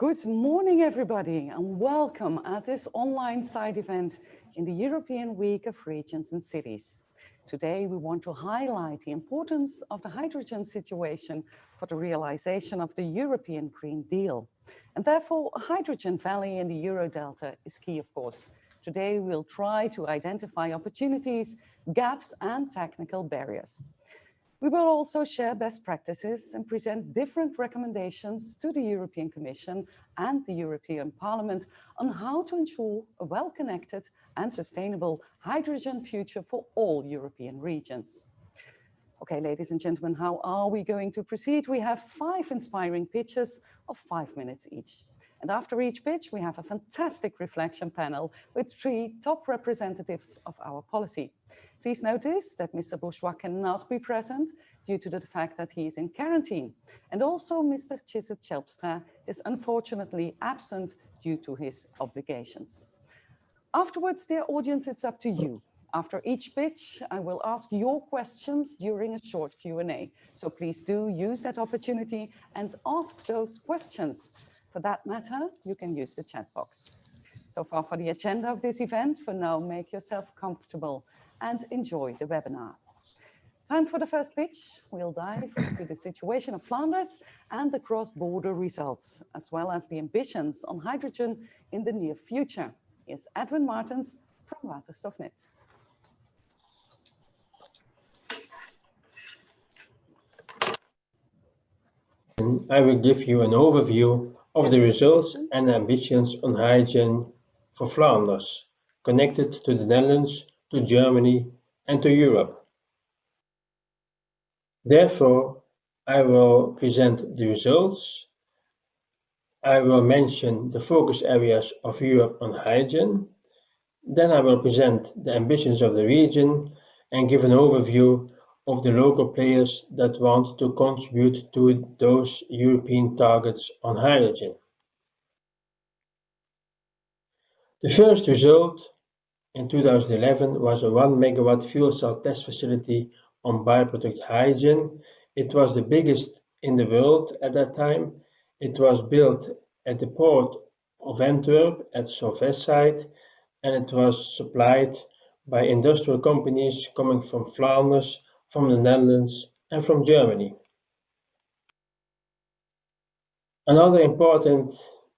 Good morning, everybody, and welcome at this online side event in the European Week of Regions and Cities. Today, we want to highlight the importance of the hydrogen situation for the realization of the European Green Deal. And therefore, a hydrogen valley in the Euro Delta is key, of course. Today, we'll try to identify opportunities, gaps, and technical barriers. We will also share best practices and present different recommendations to the European Commission and the European Parliament on how to ensure a well-connected and sustainable hydrogen future for all European regions. Okay, ladies and gentlemen, how are we going to proceed? We have 5 inspiring pitches of 5 minutes each. And after each pitch, we have a fantastic reflection panel with 3 top representatives of our policy. Please notice that Mr. Bourgeois cannot be present due to the fact that he is in quarantine. And also Mr. Chisset-Chelpstra is unfortunately absent due to his obligations. Afterwards, dear audience, it's up to you. After each pitch, I will ask your questions during a short Q&A. So please do use that opportunity and ask those questions. For that matter, you can use the chat box. So far for the agenda of this event. For now, make yourself comfortable and enjoy the webinar. Time for the first pitch. We'll dive into the situation of Flanders and the cross-border results, as well as the ambitions on hydrogen in the near future. Here's Edwin Martens from Wasserstoff.net. I will give you an overview of the results and ambitions on hydrogen for Flanders, connected to the Netherlands, to Germany, and to Europe. Therefore, I will present the results. I will mention the focus areas of Europe on hydrogen. Then I will present the ambitions of the region and give an overview of the local players that want to contribute to those European targets on hydrogen. The first result in 2011 was a 1 megawatt fuel cell test facility on bioproduct hydrogen. It was the biggest in the world at that time. It was built at the port of Antwerp at Solvay site, and it was supplied by industrial companies coming from Flanders, from the Netherlands, and from Germany. Another important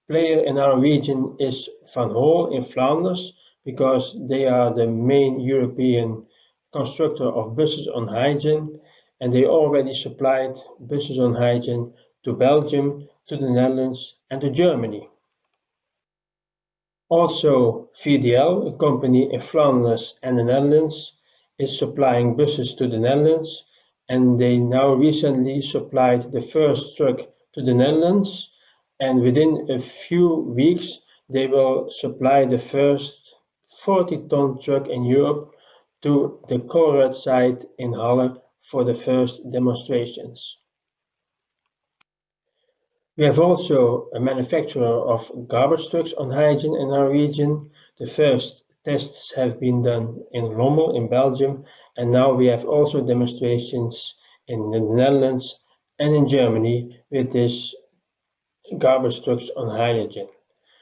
player in our region is Van Hool in Flanders, because they are the main European constructor of buses on hydrogen, and they already supplied buses on hydrogen to Belgium, to the Netherlands, and to Germany. Also, VDL, a company in Flanders and the Netherlands, is supplying buses to the Netherlands, and they now recently supplied the first truck to the Netherlands, and within a few weeks they will supply the first 40-ton truck in Europe to the Colruyt site in Halle for the first demonstrations. We have also a manufacturer of garbage trucks on hydrogen in our region. The first tests have been done in Lommel in Belgium, and now we have also demonstrations in the Netherlands and in Germany with these garbage trucks on hydrogen.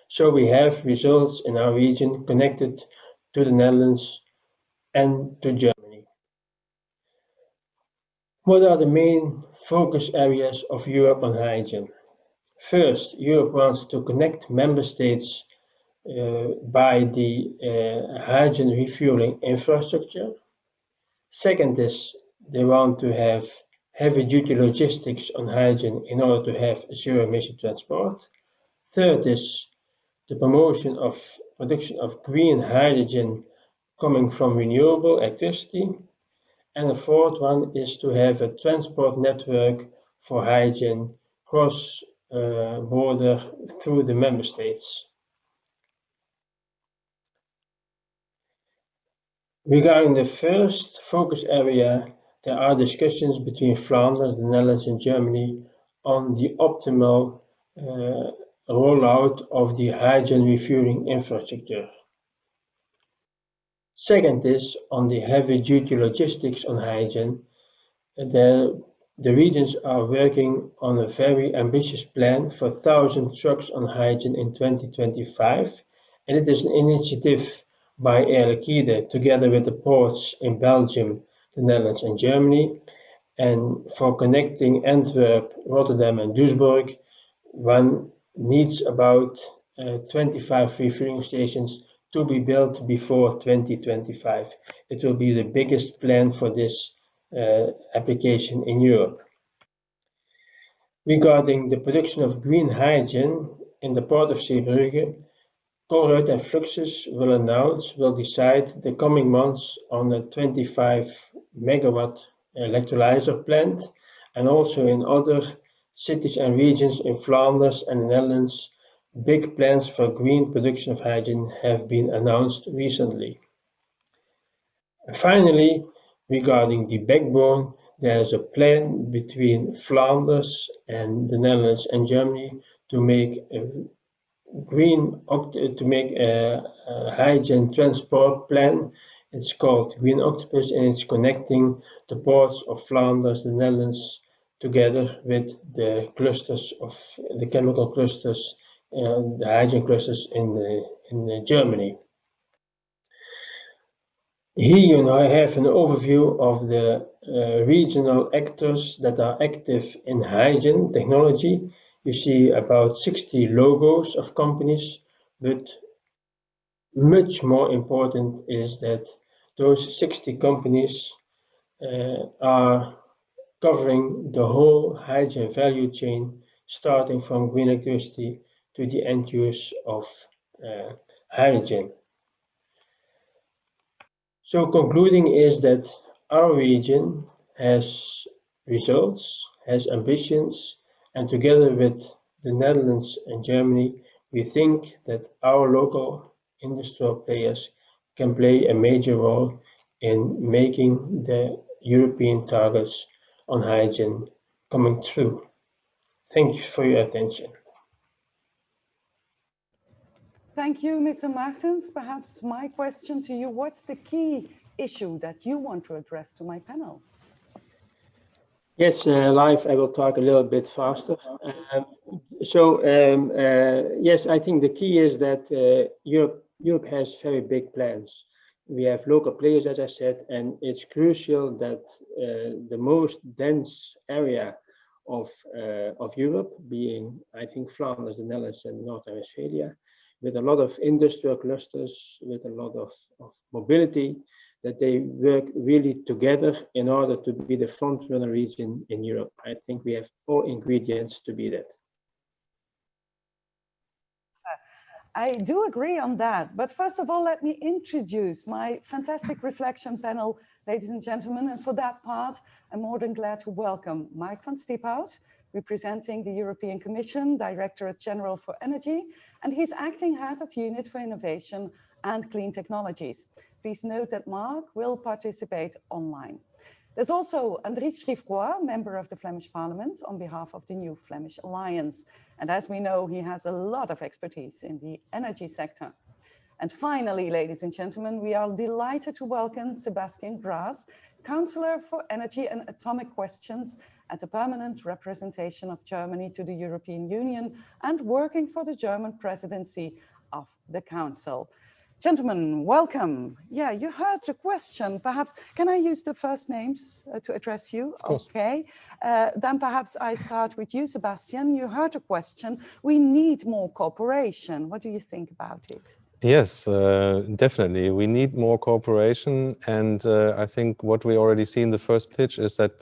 So we have results in our region connected to the Netherlands and to Germany. What are the main focus areas of Europe on hydrogen? First, Europe wants to connect member states by the hydrogen refueling infrastructure. Second is they want to have heavy-duty logistics on hydrogen in order to have zero-emission transport. Third is the promotion of production of green hydrogen coming from renewable electricity. And the fourth one is to have a transport network for hydrogen cross-border through the member states. Regarding the first focus area, there are discussions between Flanders, the Netherlands, and Germany on the optimal rollout of the hydrogen refueling infrastructure. Second is on the heavy-duty logistics on hydrogen. There The regions are working on a very ambitious plan for 1,000 trucks on hydrogen in 2025, and it is an initiative by Air Liquide together with the ports in Belgium, the Netherlands and Germany. And for connecting Antwerp, Rotterdam and Duisburg, one needs about 25 refueling stations to be built before 2025. It will be the biggest plan for this application in Europe. Regarding the production of green hydrogen in the port of Zeebrugge, Colruyt and Fluxus will decide the coming months on a 25 megawatt electrolyzer plant, and also in other cities and regions in Flanders and the Netherlands, big plans for green production of hydrogen have been announced recently. Finally, regarding the backbone, there is a plan between Flanders and the Netherlands and Germany to make a hydrogen transport plan. It's called Green Octopus, and it's connecting the ports of Flanders, the Netherlands, together with the clusters of the chemical clusters, the hydrogen clusters in Germany. Here you now have an overview of the regional actors that are active in hydrogen technology. You see about 60 logos of companies, but much more important is that those 60 companies are covering the whole hydrogen value chain, starting from green electricity to the end use of hydrogen. So concluding is that our region has results, has ambitions, and together with the Netherlands and Germany, we think that our local industrial players can play a major role in making the European targets on hydrogen coming true. Thank you for your attention. Thank you, Mr. Martens. Perhaps my question to you, what's the key issue that you want to address to my panel? Yes, live, I will talk a little bit faster. Yes, I think the key is that Europe has very big plans. We have local players, as I said, and it's crucial that the most dense area of Europe, being, I think, Flanders, the Netherlands, and North Rhine-Westphalia, with a lot of industrial clusters, with a lot of mobility, that they work really together in order to be the front-runner region in Europe. I think we have all ingredients to be that. I do agree on that, but first of all, let me introduce my fantastic reflection panel, ladies and gentlemen, and for that part, I'm more than glad to welcome Mike van Stiphout, representing the European Commission, Directorate General for Energy, and he's acting head of Unit for Innovation and Clean Technologies. Please note that Mark will participate online. There's also Andries Schiefkoor, member of the Flemish Parliament on behalf of the New Flemish Alliance. And as we know, he has a lot of expertise in the energy sector. And finally, ladies and gentlemen, we are delighted to welcome Sebastian Grass, Councillor for Energy and Atomic Questions at the Permanent Representation of Germany to the European Union and working for the German presidency of the Council. Gentlemen, welcome. Yeah, you heard the question. Perhaps, can I use the first names to address you? Of course. Okay. Then perhaps I start with you, Sebastian. You heard the question. We need more cooperation. What do you think about it? Yes, definitely. We need more cooperation. And I think what we already see in the first pitch is that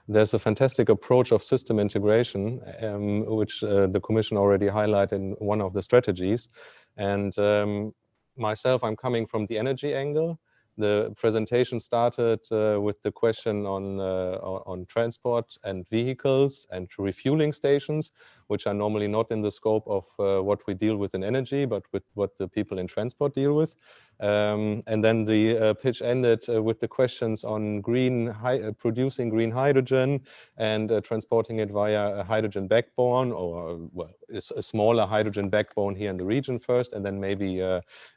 there's a fantastic approach of system integration, which the Commission already highlighted in one of the strategies. And myself, I'm coming from the energy angle. The presentation started with the question on transport and vehicles and refueling stations, which are normally not in the scope of what we deal with in energy, but with what the people in transport deal with. And then the pitch ended with the questions on producing green hydrogen and transporting it via a hydrogen backbone, or well, a smaller hydrogen backbone here in the region first, and then maybe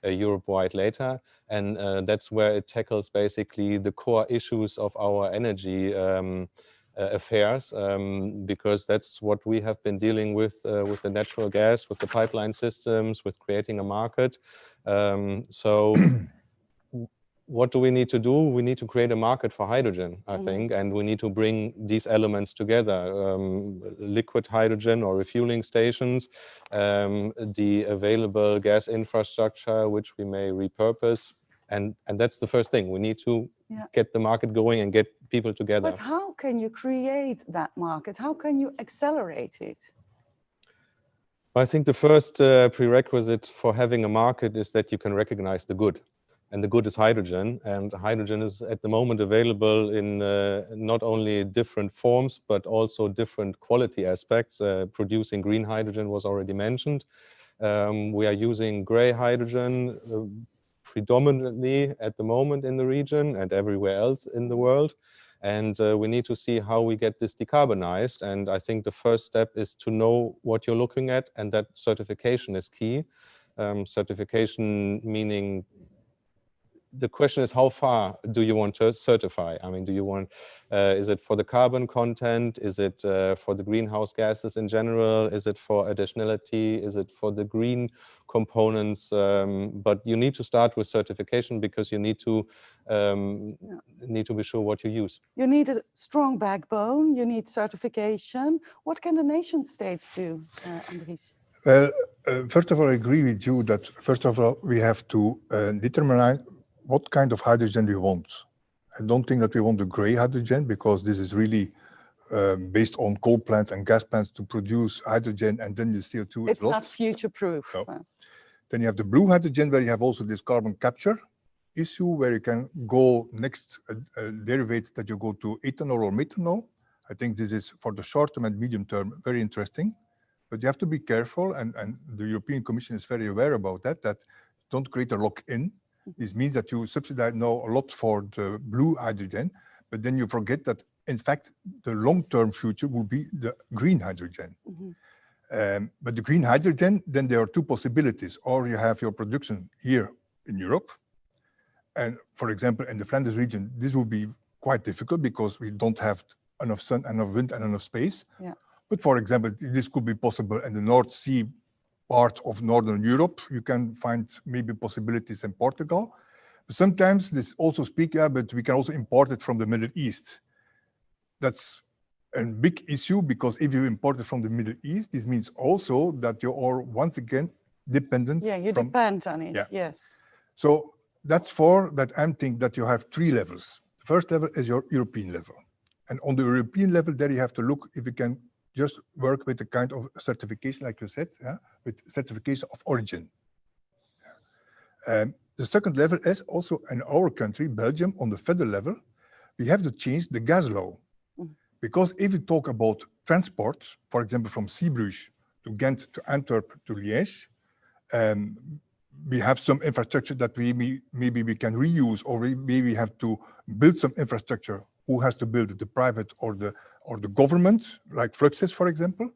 Europe-wide later. And that's where it tackles basically the core issues of our energy affairs, because that's what we have been dealing with the natural gas, with the pipeline systems, with creating a market. So what do we need to do? We need to create a market for hydrogen, I think, and we need to bring these elements together. Liquid hydrogen or refueling stations, the available gas infrastructure, which we may repurpose. And that's the first thing. We need to get the market going and get people together. But how can you create that market? How can you accelerate it? I think the first prerequisite for having a market is that you can recognize the good. And the good is hydrogen. And hydrogen is at the moment available in not only different forms, but also different quality aspects. Producing green hydrogen was already mentioned. We are using gray hydrogen predominantly at the moment in the region and everywhere else in the world. And we need to see how we get this decarbonized. And I think the first step is to know what you're looking at, and that certification is key. Certification meaning, the question is, how far do you want to certify? I mean, do you want, is it for the carbon content? Is it for the greenhouse gases in general? Is it for additionality? Is it for the green components? But you need to start with certification, because you need to be sure what you use. You need a strong backbone. You need certification. What can the nation states do, Andries? Well, first of all, I agree with you that first of all, we have to determine what kind of hydrogen we want. I don't think that we want the gray hydrogen, because this is really based on coal plants and gas plants to produce hydrogen, and then the CO2 it's is lost. Not future-proof. No. Then you have the blue hydrogen, where you have also this carbon capture issue, where you can go next derivative that you go to ethanol or methanol. I think this is for the short term and medium term very interesting, but you have to be careful, and the European Commission is very aware about that don't create a lock-in. This means that you subsidize now a lot for the blue hydrogen, but then you forget that, in fact, the long-term future will be the green hydrogen. But the green hydrogen, then there are two possibilities. Or you have your production here in Europe. And for example, in the Flanders region, this will be quite difficult, because we don't have enough sun, enough wind, and enough space. But for example, this could be possible in the North Sea part of Northern Europe. You can find maybe possibilities in Portugal. But sometimes this also speaks, but we can also import it from the Middle East. That's a big issue, because if you import it from the Middle East, this means also that you are once again dependent. Yeah, you depend on it, yes. So that's for that I'm thinking that you have three levels. The first level is your European level. And on the European level, there you have to look if you can just work with a kind of certification, like you said, with certification of origin. The second level is also in our country, Belgium, on the federal level, we have to change the gas law. Because if you talk about transport, for example, from Zeebrugge to Ghent to Antwerp to Liège, we have some infrastructure that maybe we can reuse, or maybe we have to build some infrastructure. Who has to build it, the private or the government, like Fluxys, for example.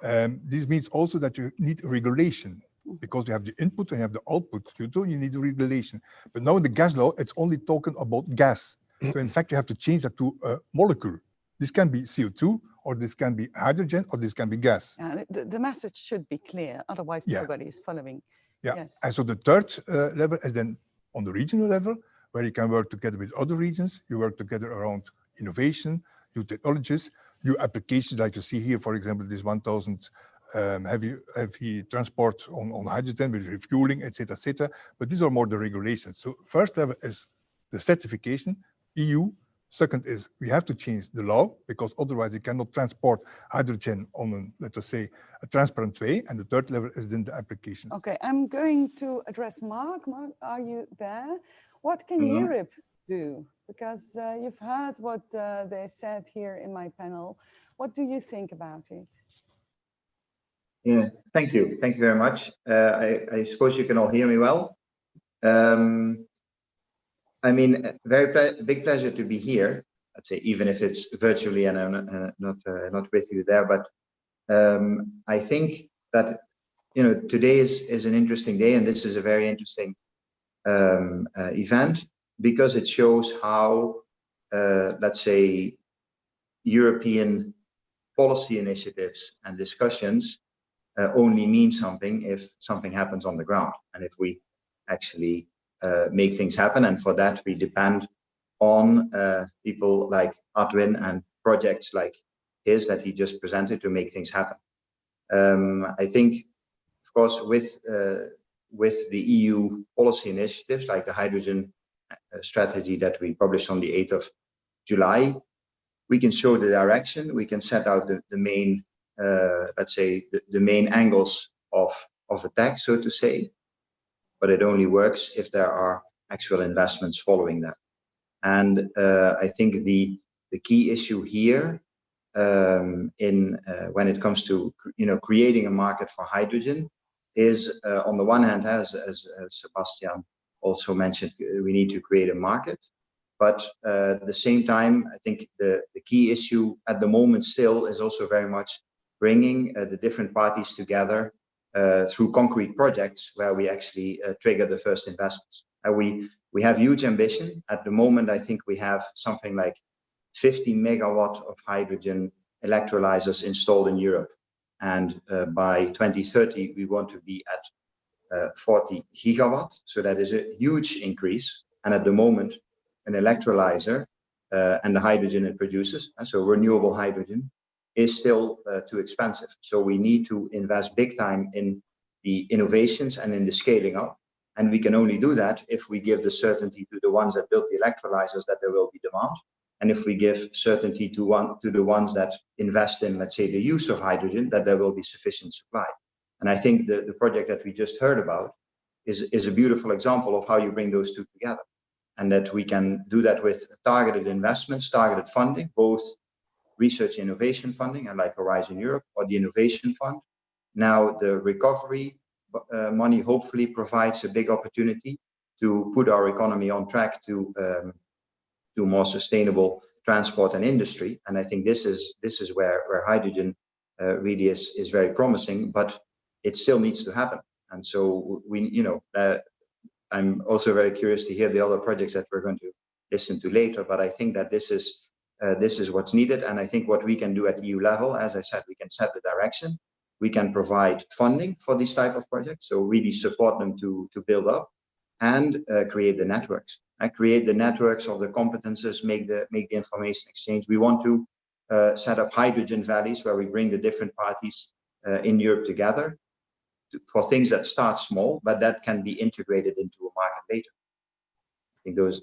This means also that you need regulation, because you have the input and you have the output. So you need regulation. But now in the gas law, it's only talking about gas. So in fact, you have to change that to a molecule. This can be CO2, or this can be hydrogen, or this can be gas. The message should be clear, otherwise nobody is following. Yes. And so the third level is then on the regional level, where you can work together with other regions. You work together around innovation, new technologies, new applications, like you see here, for example, this 1,000 heavy transport on hydrogen with refueling, etc., etc. But these are more the regulations. So first level is the certification, EU. Second is we have to change the law, because otherwise you cannot transport hydrogen on, let us say, a transparent way. And the third level is then the applications. Okay, I'm going to address Mark. Mark, are you there? What can Europe do? Because you've heard what they said here in my panel. What do you think about it? Yeah, thank you. Thank you very much. I suppose you can all hear me well. I mean, big pleasure to be here. I'd say, even if it's virtually and I'm not with you there. But I think that, you know, today is an interesting day, and this is a very interesting event, because it shows how, let's say, European policy initiatives and discussions only mean something if something happens on the ground, and if we actually make things happen. And for that, we depend on people like Adwin and projects like his that he just presented to make things happen. I think, of course, with the EU policy initiatives like the hydrogen strategy that we published on the 8th of July, we can show the direction, we can set out the main, let's say, the main angles of attack, so to say, but it only works if there are actual investments following that. And I think the key issue here when it comes to creating a market for hydrogen is on the one hand, as Sebastian also mentioned, we need to create a market. But at the same time, I think the key issue at the moment still is also very much bringing the different parties together through concrete projects where we actually trigger the first investments. And we have huge ambition. At the moment, I think we have something like 50 megawatt of hydrogen electrolyzers installed in Europe. And by 2030, we want to be at 40 gigawatt. So that is a huge increase. And at the moment, an electrolyzer and the hydrogen it produces, and so renewable hydrogen, is still too expensive. So we need to invest big time in the innovations and in the scaling up. And we can only do that if we give the certainty to the ones that build the electrolyzers that there will be demand. And if we give certainty to the ones that invest in, let's say, the use of hydrogen, that there will be sufficient supply. And I think the project that we just heard about is a beautiful example of how you bring those two together. And that we can do that with targeted investments, targeted funding, both research and innovation funding, and like Horizon Europe or the Innovation Fund. Now the recovery money hopefully provides a big opportunity to put our economy on track to more sustainable transport and industry. And I think this is where hydrogen really is very promising, but it still needs to happen. And so I'm also very curious to hear the other projects that we're going to listen to later, but I think that this is what's needed. And I think what we can do at EU level, as I said, we can set the direction, we can provide funding for these type of projects, so really support them to build up and create the networks. Create the networks of the competences, make the information exchange. We want to set up hydrogen valleys where we bring the different parties in Europe together for things that start small, but that can be integrated into a market later. I think those.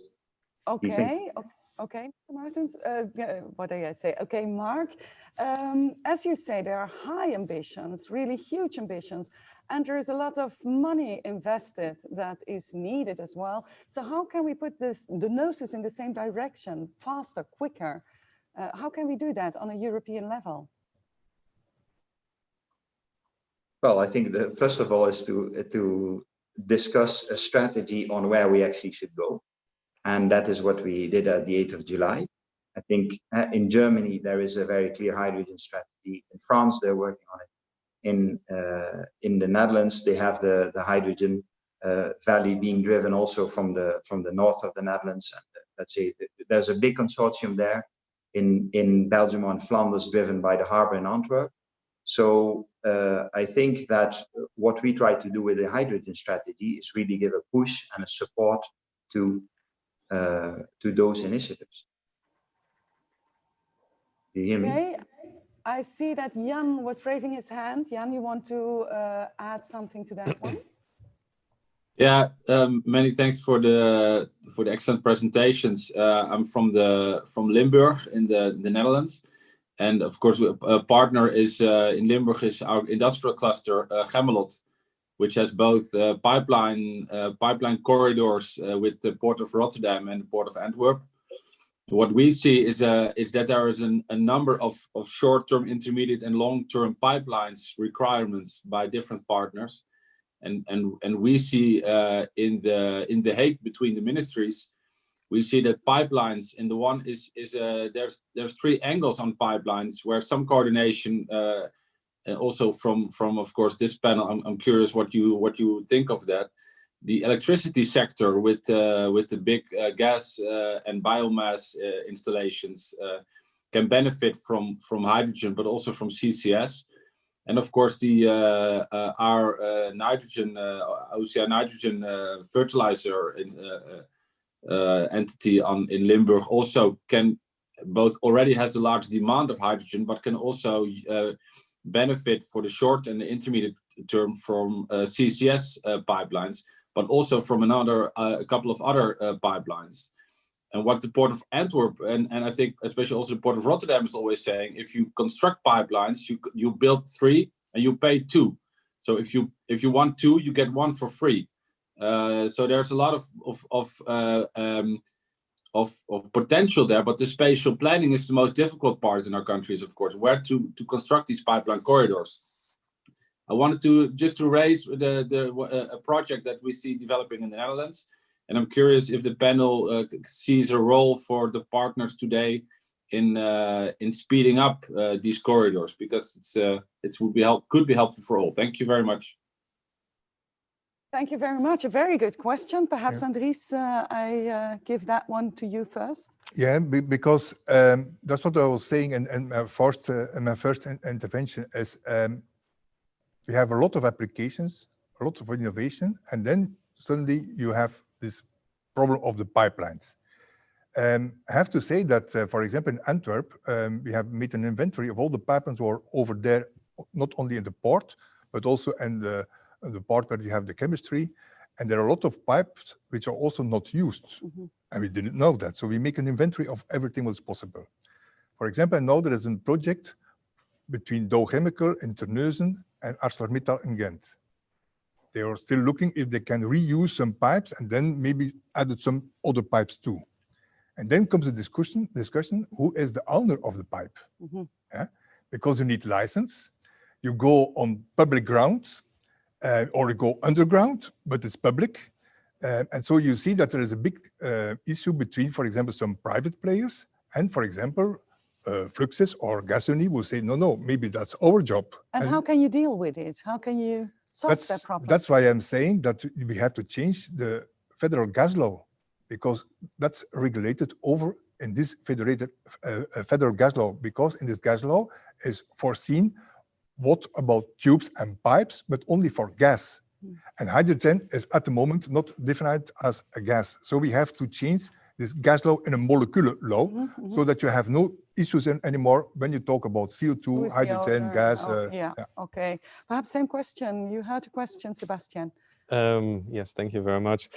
Okay, Martens, what did I say? Okay, Mark, as you say, there are high ambitions, really huge ambitions, and there is a lot of money invested that is needed as well. So how can we put the noses in the same direction, faster, quicker? How can we do that on a European level? Well, I think first of all is to discuss a strategy on where we actually should go. And that is what we did at the 8th of July. I think in Germany, there is a very clear hydrogen strategy. In France, they're working on it. In the Netherlands, they have the hydrogen valley being driven also from the north of the Netherlands. And, let's say there's a big consortium there in Belgium and Flanders, driven by the harbor in Antwerp. So I think that what we try to do with the hydrogen strategy is really give a push and a support to those initiatives. Do you hear me? Okay, I see that Jan was raising his hand. Jan, you want to add something to that one? Yeah, many thanks for the excellent presentations. I'm from Limburg in the Netherlands, and of course a partner is in Limburg is our industrial cluster Gemmelot, which has both pipeline corridors with the Port of Rotterdam and the Port of Antwerp. What we see is that there is a number of short-term, intermediate, and long-term pipelines requirements by different partners, and we see in the Hague between the ministries, we see that pipelines in the one is there's three angles on pipelines where some coordination. And also from of course this panel, I'm curious what you think of that. The electricity sector with the big gas and biomass installations can benefit from hydrogen, but also from CCS. And of course, our nitrogen, OCI nitrogen fertilizer entity in Limburg also already has a large demand of hydrogen, but can also benefit for the short and the intermediate term from CCS pipelines, but also from a couple of other pipelines. And what the Port of Antwerp and I think especially also the Port of Rotterdam is always saying, if you construct pipelines, you build 3 and you pay 2. So if you want 2, you get 1 for free. So there's a lot of potential there, but the spatial planning is the most difficult part in our countries, of course, where to construct these pipeline corridors. I wanted to raise a project that we see developing in the Netherlands, and I'm curious if the panel sees a role for the partners today in speeding up these corridors, because could be helpful for all. Thank you very much. Thank you very much. A very good question. Perhaps, Andries, I give that one to you first. Yeah, because that's what I was saying in my first intervention is we have a lot of applications, a lot of innovation, and then suddenly you have this problem of the pipelines. I have to say that, for example, in Antwerp, we have made an inventory of all the pipelines who are over there, not only in the port, but also in the part where you have the chemistry. And there are a lot of pipes which are also not used. And we didn't know that. So we make an inventory of everything that's possible. For example, now there is a project between Dow Chemical in Terneuzen and ArcelorMittal in Ghent. They are still looking if they can reuse some pipes and then maybe added some other pipes too. And then comes the discussion, who is the owner of the pipe? Yeah? Because you need license, you go on public grounds, or you go underground, but it's public. And so you see that there is a big issue between, for example, some private players and, for example, Fluxys or Gasunie will say, no, maybe that's our job. And how can you deal with it? How can you solve that problem? That's why I'm saying that we have to change the federal gas law, because that's regulated over in this federal gas law, because in this gas law is foreseen what about tubes and pipes, but only for gas. And hydrogen is at the moment not defined as a gas. So we have to change this gas law in a molecular law so that you have no issues anymore when you talk about CO2, hydrogen, gas. Yeah, okay. Perhaps same question. You had a question, Sebastian. Yes, thank you very much.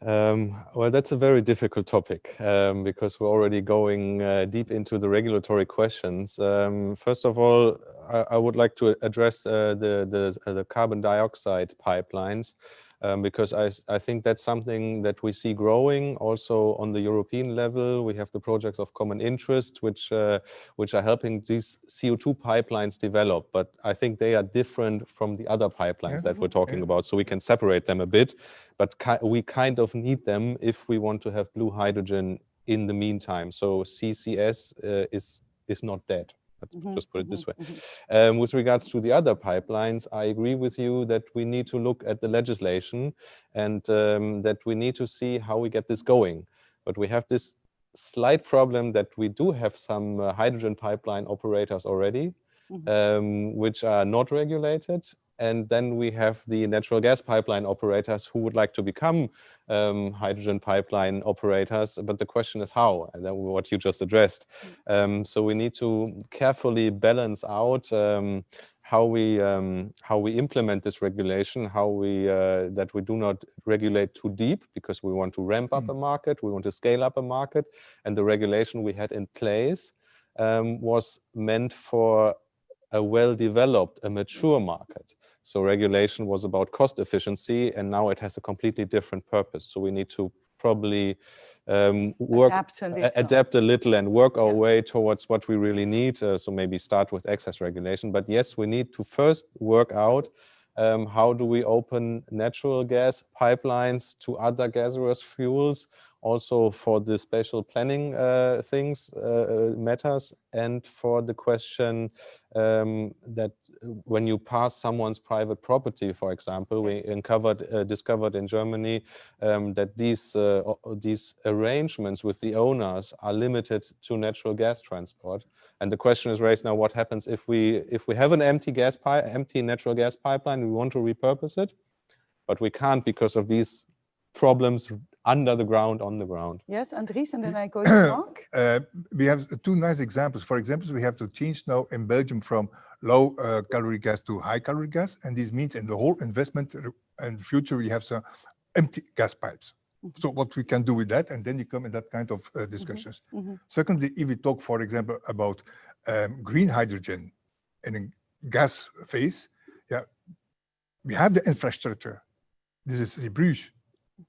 Well, that's a very difficult topic because we're already going deep into the regulatory questions. First of all, I would like to address the carbon dioxide pipelines because I think that's something that we see growing also on the European level. We have the projects of common interest which are helping these CO2 pipelines develop, but I think they are different from the other pipelines that we're talking about, so we can separate them a bit, but we kind of need them if we want to have blue hydrogen in the meantime. So CCS is not dead. Let's just put it this way. With regards to the other pipelines, I agree with you that we need to look at the legislation and that we need to see how we get this going. But we have this slight problem that we do have some hydrogen pipeline operators already, which are not regulated. And then we have the natural gas pipeline operators who would like to become hydrogen pipeline operators. But the question is how, and then what you just addressed. So we need to carefully balance out how we implement this regulation, how we that we do not regulate too deep because we want to ramp up a market, we want to scale up a market, and the regulation we had in place was meant for a well-developed, a mature market. So regulation was about cost efficiency, and now it has a completely different purpose. So we need to probably adapt a little and work our way towards what we really need. So maybe start with excess regulation. But yes, we need to first work out how do we open natural gas pipelines to other gaseous fuels, also for the spatial planning matters, and for the question that when you pass someone's private property, for example, we discovered in Germany that these arrangements with the owners are limited to natural gas transport. And the question is raised now: what happens if we have an empty natural gas pipeline? We want to repurpose it, but we can't because of these problems under the ground, on the ground. Yes, Andries, and then I go to Mark. We have two nice examples. For example, we have to change now in Belgium from low calorie gas to high calorie gas. And this means in the whole investment in the future, we have some empty gas pipes. Mm-hmm. So what we can do with that, and then you come in that kind of discussions. Mm-hmm. Mm-hmm. Secondly, if we talk, for example, about green hydrogen in a gas phase, yeah, we have the infrastructure. This is Zeebrugge.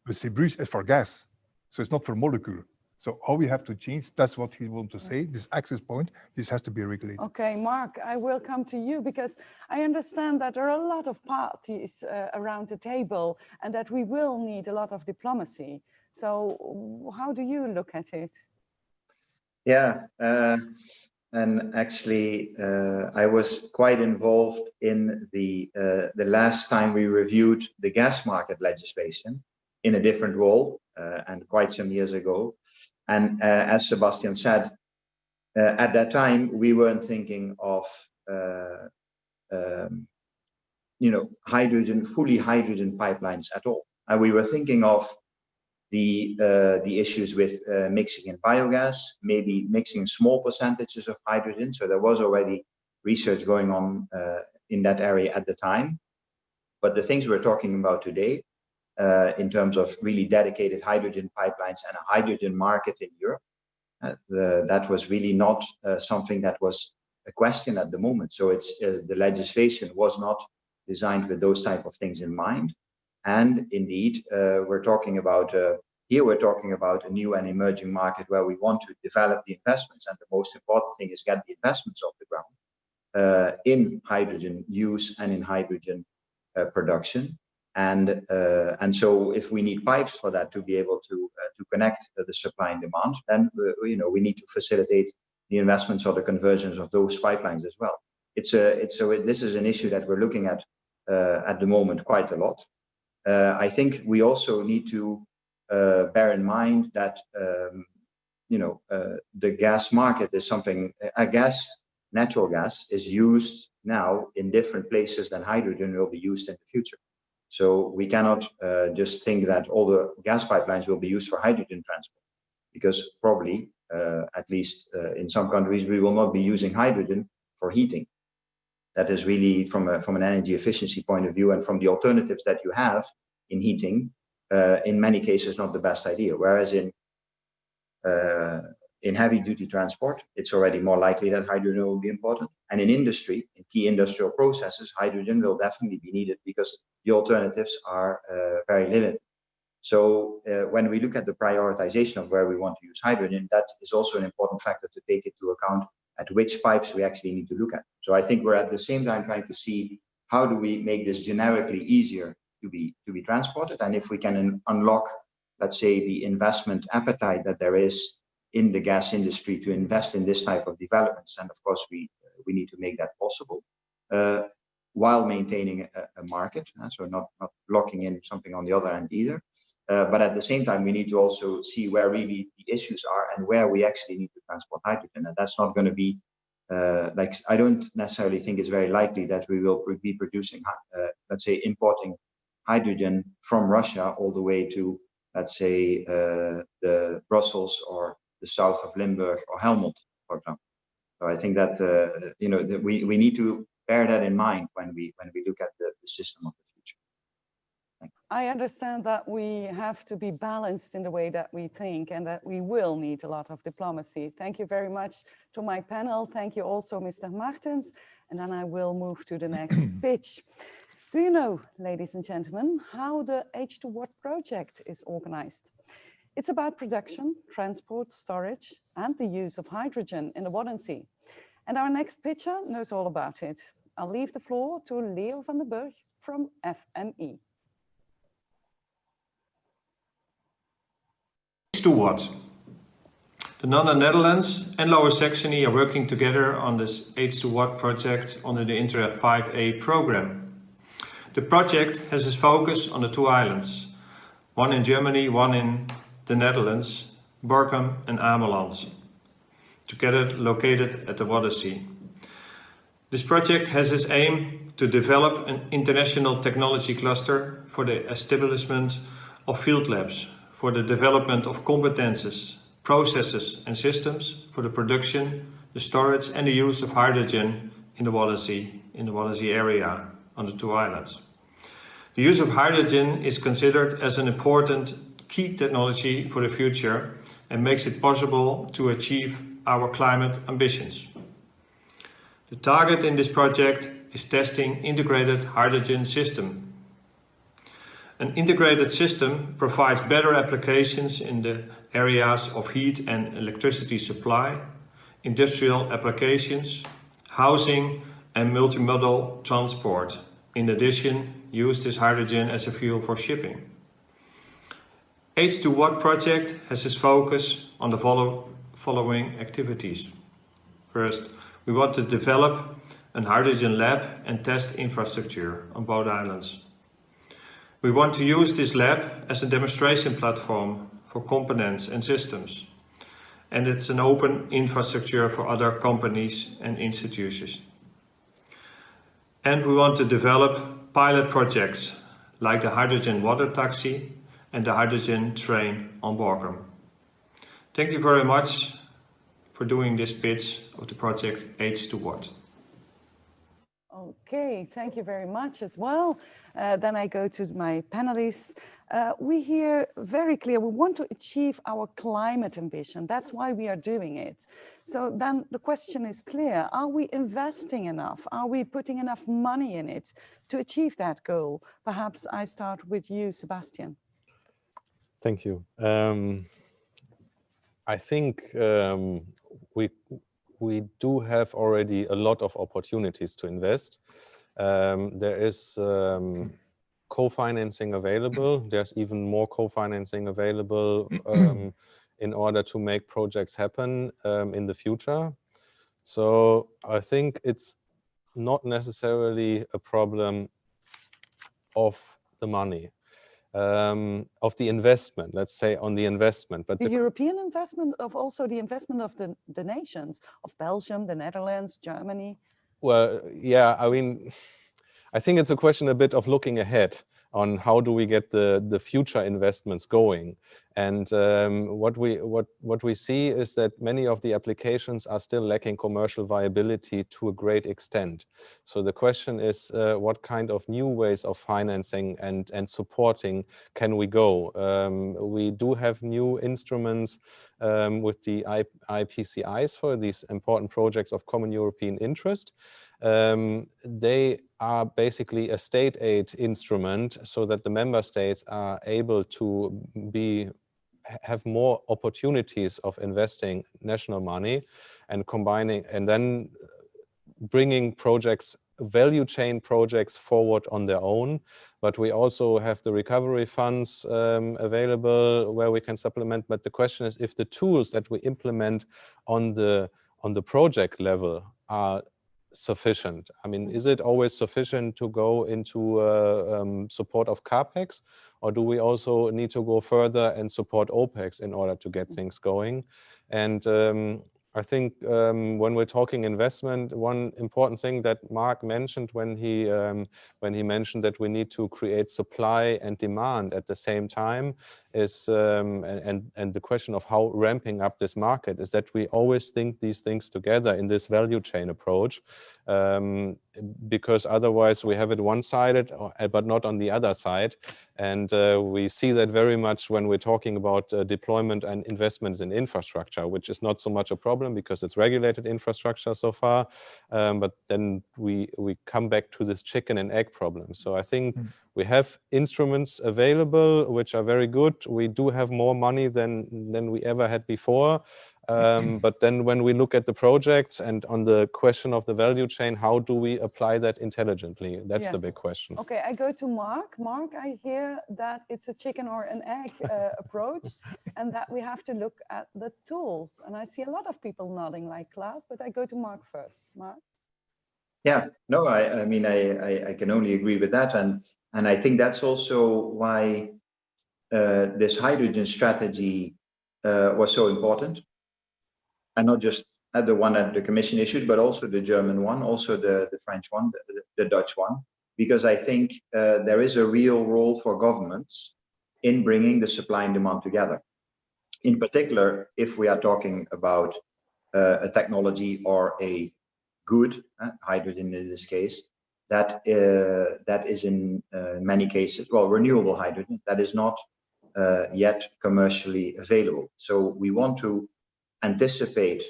The Zeebrugge is for gas, so it's not for molecule. So how we have to change, that's what he wants to say, this access point, this has to be regulated. Okay, Mark, I will come to you because I understand that there are a lot of parties around the table and that we will need a lot of diplomacy. So how do you look at it? Yeah, and actually I was quite involved in the last time we reviewed the gas market legislation in a different role and quite some years ago. And as Sebastian said, at that time, we weren't thinking of, fully hydrogen pipelines at all. And we were thinking of the issues with mixing in biogas, maybe mixing small percentages of hydrogen. So there was already research going on in that area at the time. But the things we're talking about today, in terms of really dedicated hydrogen pipelines and a hydrogen market in Europe, that was really not something that was a question at the moment. So it's the legislation was not designed with those type of things in mind. And indeed, we're talking about here we're talking about a new and emerging market where we want to develop the investments. And the most important thing is get the investments off the ground in hydrogen use and in hydrogen production. And so if we need pipes for that to be able to connect the supply and demand, then we need to facilitate the investments or the conversions of those pipelines as well. This is an issue that we're looking at the moment quite a lot. I think we also need to bear in mind that the gas market is something. Natural gas is used now in different places than hydrogen will be used in the future. So we cannot just think that all the gas pipelines will be used for hydrogen transport, because probably, at least in some countries, we will not be using hydrogen for heating. That is really from an energy efficiency point of view and from the alternatives that you have in heating, in many cases, not the best idea. Whereas in heavy duty transport, it's already more likely that hydrogen will be important. And in industry, in key industrial processes, hydrogen will definitely be needed because the alternatives are very limited. So when we look at the prioritization of where we want to use hydrogen, that is also an important factor to take into account at which pipes we actually need to look at. So I think we're at the same time trying to see how do we make this generically easier to be transported, and if we can unlock, let's say, the investment appetite that there is in the gas industry to invest in this type of developments. And of course, we need to make that possible while maintaining a market. So not locking in something on the other end either. But at the same time, we need to also see where really the issues are and where we actually need to transport hydrogen. And that's not going to be I don't necessarily think it's very likely that we will be producing, let's say, importing hydrogen from Russia all the way to, let's say, the Brussels or the south of Limburg or Helmond, for example. So I think that that we need to bear that in mind when we look at the system of the future. I understand that we have to be balanced in the way that we think and that we will need a lot of diplomacy. Thank you very much to my panel. Thank you also, Mr. Martens. And then I will move to the next pitch. Do you know, ladies and gentlemen, how the H2What project is organized? It's about production, transport, storage, and the use of hydrogen in the Wadden Sea. And our next pitcher knows all about it. I'll leave the floor to Leo van den Burg from FME. H2Watt. The Netherlands and Lower Saxony are working together on this H2Watt project under the Interreg 5A program. The project has its focus on the two islands, one in Germany, one in the Netherlands, Borkum and Ameland, together located at the Waddenzee. This project has its aim to develop an international technology cluster for the establishment of field labs, for the development of competences, processes and systems for the production, the storage and the use of hydrogen in the Waddenzee area on the two islands. The use of hydrogen is considered as an important key technology for the future and makes it possible to achieve our climate ambitions. The target in this project is testing integrated hydrogen system. An integrated system provides better applications in the areas of heat and electricity supply, industrial applications, housing and multimodal transport. In addition, use this hydrogen as a fuel for shipping. H2Watt project has its focus on the following activities. First, we want to develop a hydrogen lab and test infrastructure on both islands. We want to use this lab as a demonstration platform for components and systems, and it's an open infrastructure for other companies and institutions. And we want to develop pilot projects like the hydrogen water taxi and the hydrogen train on Borkum. Thank you very much for doing this pitch of the project H2Watt. Okay, thank you very much as well. Then I go to my panelists. We hear very clear, we want to achieve our climate ambition. That's why we are doing it. So then the question is clear, are we investing enough? Are we putting enough money in it to achieve that goal? Perhaps I start with you, Sebastian. Thank you. I think we do have already a lot of opportunities to invest. There is co-financing available. There's even more co-financing available in order to make projects happen in the future. So I think it's not necessarily a problem of the money. Of the investment, let's say on the investment. But the European investment, of also the investment of the nations, of Belgium, the Netherlands, Germany? Well, yeah, I mean, I think it's a question a bit of looking ahead on how do we get the future investments going. And what we see is that many of the applications are still lacking commercial viability to a great extent. So the question is, what kind of new ways of financing and supporting can we go? We do have new instruments with the IPCIs for these important projects of common European interest. They are basically a state aid instrument so that the member states are able to have more opportunities of investing national money and combining and then bringing projects, value chain projects forward on their own. But we also have the recovery funds available where we can supplement. But the question is if the tools that we implement on the project level are sufficient. I mean, is it always sufficient to go into support of CAPEX, or do we also need to go further and support OPEX in order to get things going? And I think when we're talking investment, one important thing that Mark mentioned when he mentioned that we need to create supply and demand at the same time is and the question of how ramping up this market is that we always think these things together in this value chain approach, because otherwise we have it one-sided but not on the other side. And we see that very much when we're talking about deployment and investments in infrastructure, which is not so much a problem because it's regulated infrastructure so far. But then we come back to this chicken and egg problem. So I think we have instruments available which are very good. We do have more money than we ever had before. But then when we look at the projects and on the question of the value chain, how do we apply that intelligently? That's the big question. Okay, I go to Mark. Mark, I hear that it's a chicken or an egg approach, and that we have to look at the tools. And I see a lot of people nodding like Klaas, but I go to Mark first. Mark? Yeah, no, I mean, I can only agree with that. And I think that's also why this hydrogen strategy was so important. And not just the one that the Commission issued, but also the German one, also the French one, the Dutch one, because I think there is a real role for governments in bringing the supply and demand together. In particular, if we are talking about a technology or a good, hydrogen in this case, that is in many cases, well, renewable hydrogen, that is not yet commercially available. So we want to anticipate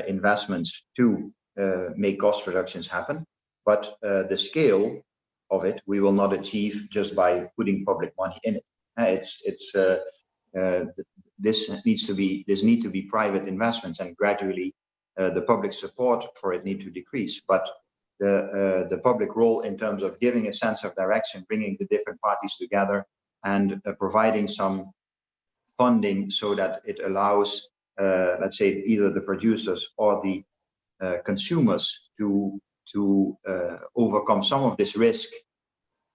investments to make cost reductions happen, but the scale of it we will not achieve just by putting public money in it. This need to be private investments, and gradually the public support for it need to decrease. But the public role in terms of giving a sense of direction, bringing the different parties together, and providing some funding so that it allows, let's say, either the producers or the consumers to overcome some of this risk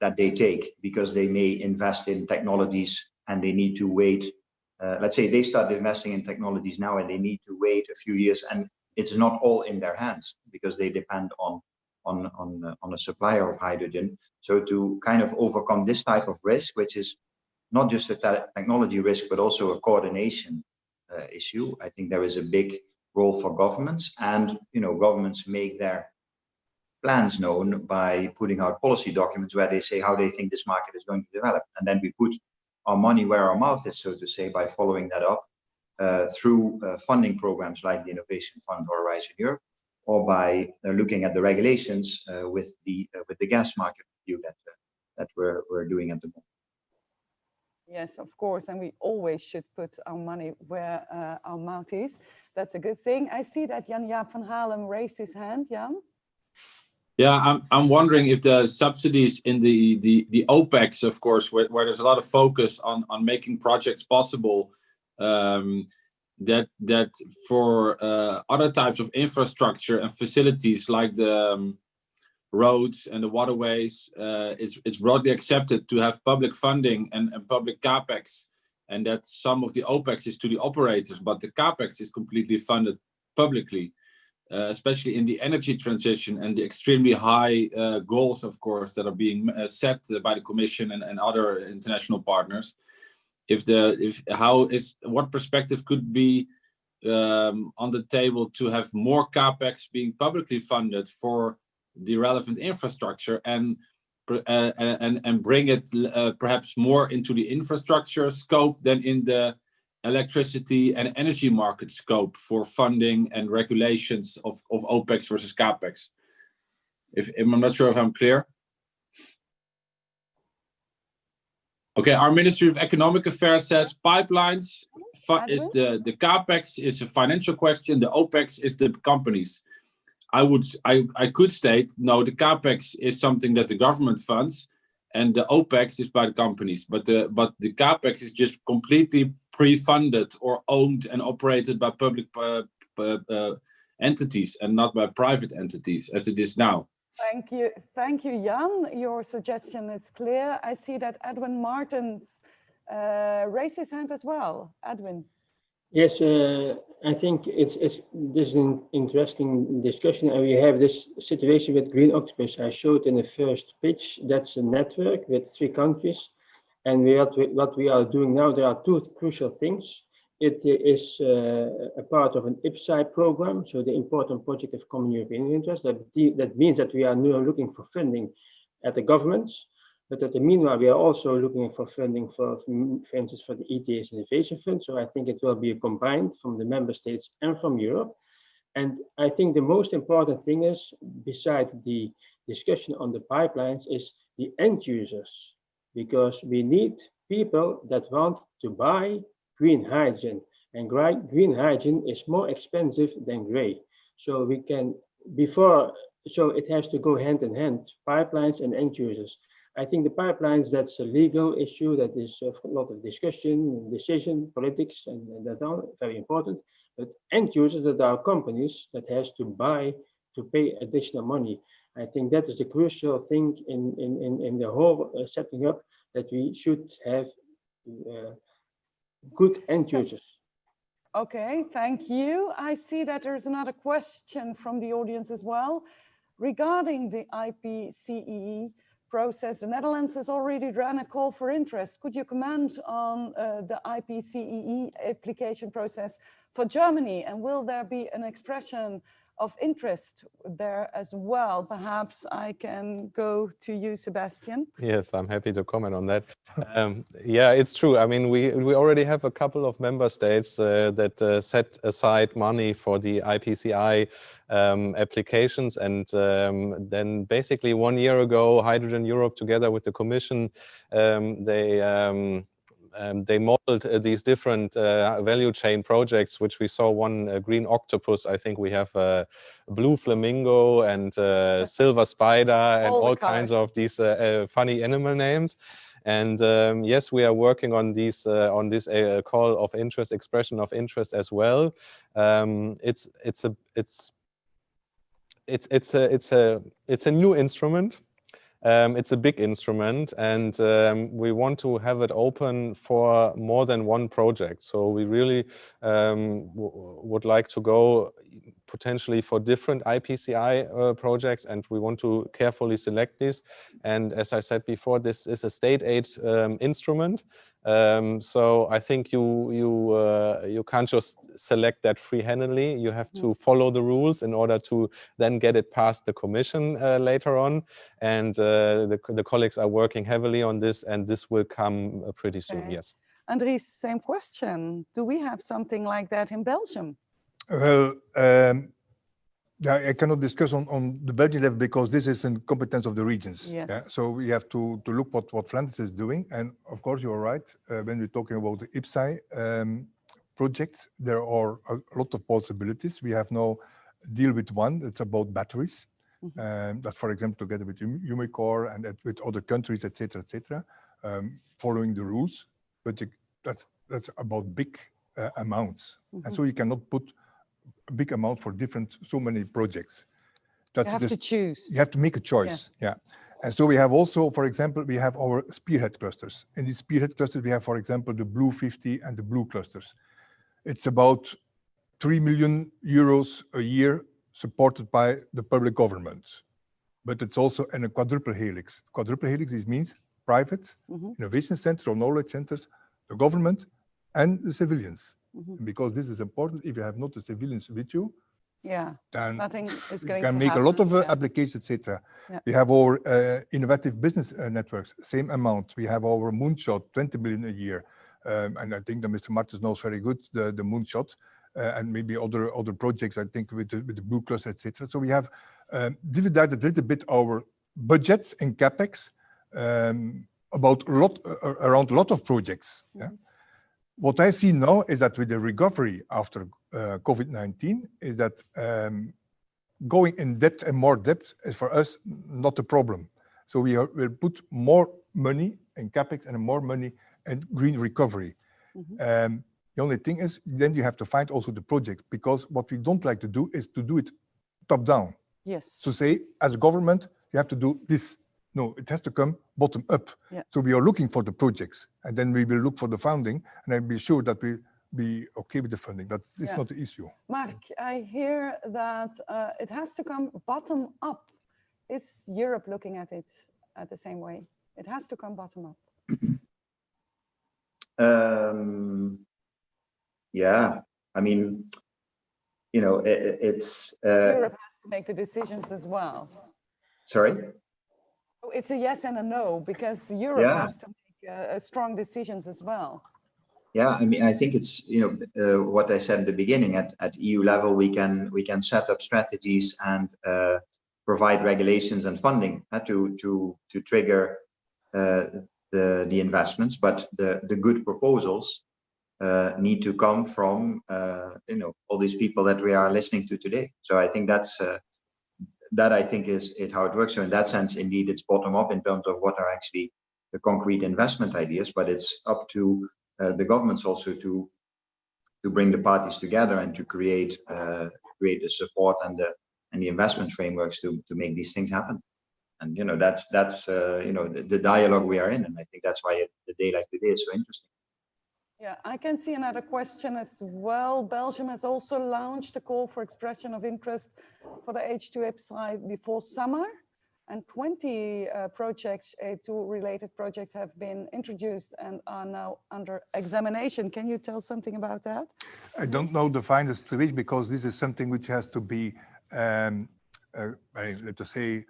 that they take, because they may invest in technologies and they need to wait. Let's say they start investing in technologies now and they need to wait a few years, and it's not all in their hands because they depend on a supplier of hydrogen. So to kind of overcome this type of risk, which is not just a technology risk, but also a coordination issue, I think there is a big role for governments. And governments make their plans known by putting out policy documents where they say how they think this market is going to develop. And then we put our money where our mouth is, so to say, by following that up through funding programs like the Innovation Fund or Horizon Europe, or by looking at the regulations with the gas market review that we're doing at the moment. Yes, of course, and we always should put our money where our mouth is. That's a good thing. I see that Jan-Jaap van Halen raised his hand. Jan? Yeah, I'm wondering if the subsidies in the OPEX, of course, where there's a lot of focus on making projects possible, that for other types of infrastructure and facilities like the roads and the waterways, it's broadly accepted to have public funding and public capex, and that some of the OPEX is to the operators, but the capex is completely funded publicly. Especially in the energy transition and the extremely high goals, of course, that are being set by the Commission and other international partners. What perspective could be on the table to have more capex being publicly funded for the relevant infrastructure and bring it perhaps more into the infrastructure scope than in the electricity and energy market scope for funding and regulations of OPEX versus CAPEX. I'm not sure if I'm clear. Okay, our Ministry of Economic Affairs says pipelines is the CAPEX is a financial question, the OPEX is the companies. I could state, no, the CAPEX is something that the government funds and the OPEX is by the companies, but the CAPEX is just completely pre-funded or owned and operated by public entities and not by private entities as it is now. Thank you, Jan. Your suggestion is clear. I see that Edwin Martins raised his hand as well. Edwin. Yes, I think this is an interesting discussion, and we have this situation with Green Octopus. I showed in the first pitch. That's a network with 3 countries. And what we are doing now, there are 2 crucial things. It is a part of an IPCEI program, so the important project of common European interest. That means that we are now looking for funding at the governments, but at the meanwhile, we are also looking for funding for instance, for the ETS Innovation Fund. So I think it will be combined from the member states and from Europe. And I think the most important thing is, beside the discussion on the pipelines, is the end users. Because we need people that want to buy green hydrogen. And green hydrogen is more expensive than gray. So we can, so it has to go hand in hand, pipelines and end users. I think the pipelines, that's a legal issue that is a lot of discussion, decision, politics, and that's all very important. But end users, that are companies that has to buy, to pay additional money. I think that is the crucial thing in the whole setting up, that we should have good end users. Okay, thank you. I see that there's another question from the audience as well. Regarding the IPCEE process, the Netherlands has already run a call for interest. Could you comment on the IPCEE application process for Germany? And will there be an expression of interest there as well? Perhaps I can go to you, Sebastian. Yes, I'm happy to comment on that. Yeah, it's true. I mean, we already have a couple of member states that set aside money for the IPCEI applications, and then basically 1 year ago, Hydrogen Europe, together with the Commission, they modeled these different value chain projects, which we saw one green octopus. I think we have a blue flamingo and silver spider and all kinds of these funny animal names. And yes, we are working on these on this call of interest, expression of interest as well. It's a new instrument. It's a big instrument, and we want to have it open for more than one project. So we really would like to go potentially for different IPCEI projects, and we want to carefully select these. And as I said before, this is a state aid instrument. So I think you can't just select that free-handedly. You have to follow the rules in order to then get it past the Commission later on. And the colleagues are working heavily on this, and this will come pretty soon. Yes. Andries, same question. Do we have something like that in Belgium? Well, I cannot discuss on the Belgian level because this is in competence of the regions. Yes. Yeah? So we have to look what Flanders is doing. And of course, you're right. When we're talking about the IPCEI projects, there are a lot of possibilities. We have now deal with one. It's about batteries. That, for example, together with Umicore and with other countries, etc., following the rules. But that's about big amounts. And so you cannot put a big amount for so many projects. You have to choose. You have to make a choice. Yeah. And so we have also, for example, we have our spearhead clusters. In these spearhead clusters, we have, for example, the Blue 50 and the Blue clusters. It's about 3 million euros a year supported by the public government. But it's also in a quadruple helix. Quadruple helix, this means private, innovation centers or knowledge centers, the government, and the civilians. Because this is important. If you have not the civilians with you, then nothing is going you can make a lot of applications, etc. We have our innovative business networks, same amount. We have our moonshot, 20 million a year. And I think that Mr. Martens knows very good the moonshot and maybe other projects, I think, with the Blue Cluster, etc. So we have divided a little bit our budgets in CapEx around a lot of projects. Yeah? What I see now is that with the recovery after COVID-19 is that going in depth and more depth is for us not a problem. So we'll put more money in CapEx and more money in green recovery. The only thing is then you have to find also the project, because what we don't like to do is to do it top down. Yes. So say as a government, you have to do this. No, it has to come bottom up. So we are looking for the projects, and then we will look for the funding, and I'll be sure that we'll be okay with the funding. That's not the issue. Mark, I hear that it has to come bottom up. Is Europe looking at it at the same way? It has to come bottom up. Yeah, I mean, you know, it's... Europe has to make the decisions as well. Sorry? It's a yes and a no, because Europe has to make strong decisions as well. Yeah, I mean, I think it's, you know, what I said in the beginning, at EU level, we can set up strategies and provide regulations and funding to trigger the investments, but the good proposals need to come from all these people that we are listening to today. So I think that's that I think is how it works. So in that sense, indeed, it's bottom up in terms of what are actually the concrete investment ideas, but it's up to the governments also to bring the parties together and to create the support and the investment frameworks to make these things happen. And that's the dialogue we are in, and I think that's why the day like today is so interesting. Yeah, I can see another question as well. Belgium has also launched a call for expression of interest for the H2 site before summer, and 20 projects, A2-related projects, have been introduced and are now under examination. Can you tell something about that? I don't know the finest which, because this is something which has to be, let us say,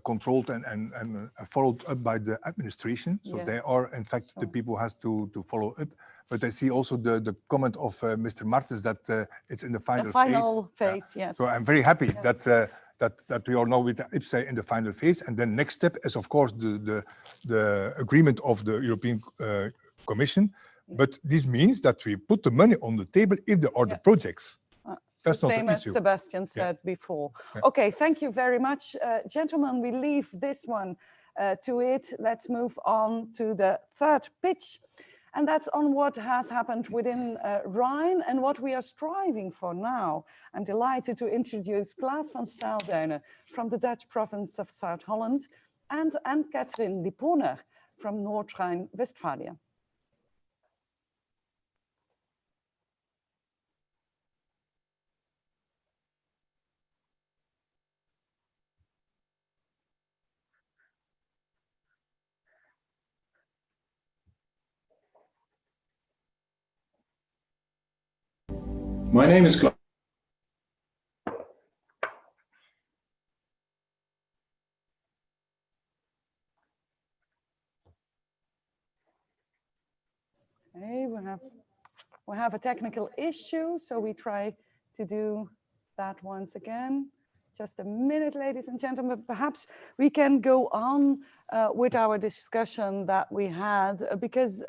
controlled and followed up by the administration. So they are, in fact, the people who has to follow up. But I see also the comment of Mr. Martens that it's in the final phase. Yes. So I'm very happy that we are now with the IPCEI in the final phase. And then next step is, of course, the agreement of the European Commission. But this means that we put the money on the table if there are the projects. That's not the same as Sebastian said before. Okay, thank you very much. Gentlemen, we leave this one to it. Let's move on to the third pitch. And that's on what has happened within Rhine and what we are striving for now. I'm delighted to introduce Klaas van Staalduinen from the Dutch province of South Holland and Anne-Kathrin Liponer from North Rhine-Westphalia. My name is Klaas. Okay, we have a technical issue, so we try to do that once again. Just a minute, ladies and gentlemen. Perhaps we can go on with our discussion that we had, because